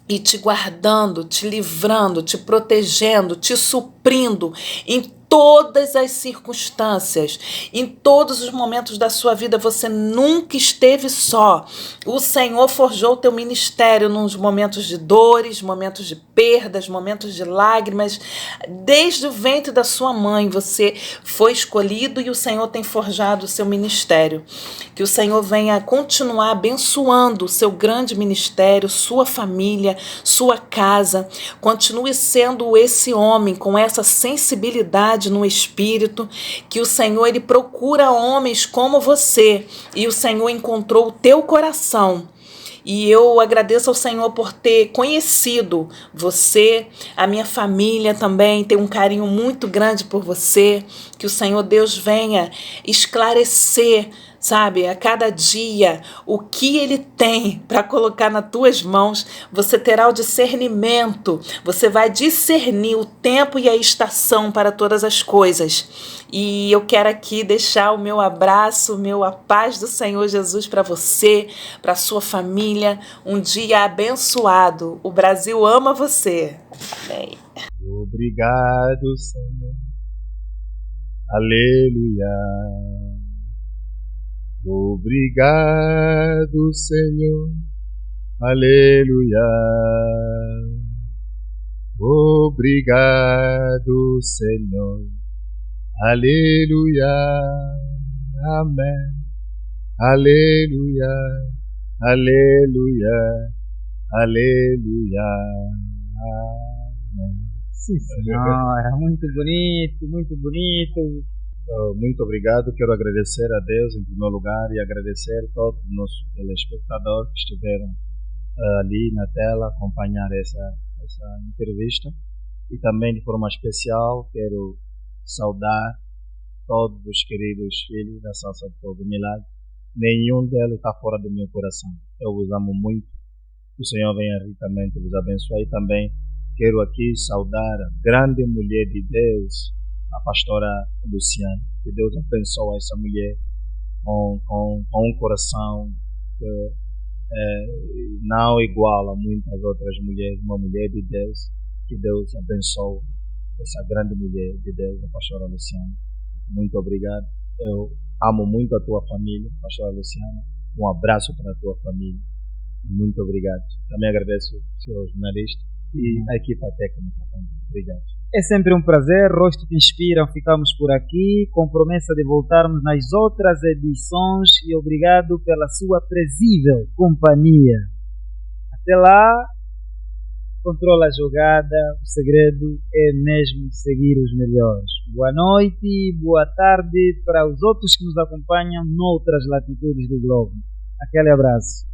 e te guardando, te livrando, te protegendo, te suprindo em todas as circunstâncias, em todos os momentos da sua vida. Você nunca esteve só. O Senhor forjou o teu ministério nos momentos de dores, momentos de perdas, momentos de lágrimas. Desde o ventre da sua mãe você foi escolhido e o Senhor tem forjado o seu ministério. Que o Senhor venha continuar abençoando o seu grande ministério, sua família, sua casa. Continue sendo esse homem com essa sensibilidade no espírito, que o Senhor, Ele procura homens como você, e o Senhor encontrou o teu coração. E eu agradeço ao Senhor por ter conhecido você, a minha família também tem um carinho muito grande por você, que o Senhor Deus venha esclarecer, sabe, a cada dia, o que Ele tem para colocar nas tuas mãos. Você terá o discernimento, você vai discernir o tempo e a estação para todas as coisas. E eu quero aqui deixar o meu abraço, a paz do Senhor Jesus para você, para a sua família. Um dia abençoado. O Brasil ama você. Amém. Obrigado, Senhor. Aleluia. Obrigado, Senhor, aleluia. Obrigado, Senhor, aleluia. Amém, aleluia, aleluia, aleluia. Amém. Sim, senhora, muito bonito, muito bonito. Muito obrigado, quero agradecer a Deus em primeiro lugar e agradecer a todos os nossos telespectadores que estiveram ali na tela acompanhar essa entrevista, e também de forma especial quero saudar todos os queridos filhos da Salsa do Povo Milagre. Nenhum deles está fora do meu coração, eu vos amo muito, o Senhor venha ricamente vos abençoar. E também quero aqui saudar a grande mulher de Deus, a pastora Luciana, que Deus abençoe essa mulher com um coração que não igual a muitas outras mulheres, uma mulher de Deus. Que Deus abençoe essa grande mulher de Deus, a pastora Luciana. Muito obrigado. Eu amo muito a tua família, pastora Luciana. Um abraço para a tua família. Muito obrigado. Também agradeço ao senhor jornalista e a equipa técnica também. Obrigado. É sempre um prazer, Rosto que Inspiram. Ficamos por aqui, com promessa de voltarmos nas outras edições, e obrigado pela sua prezível companhia. Até lá, controla a jogada, o segredo é mesmo seguir os melhores. Boa noite e boa tarde para os outros que nos acompanham noutras latitudes do globo. Aquele abraço.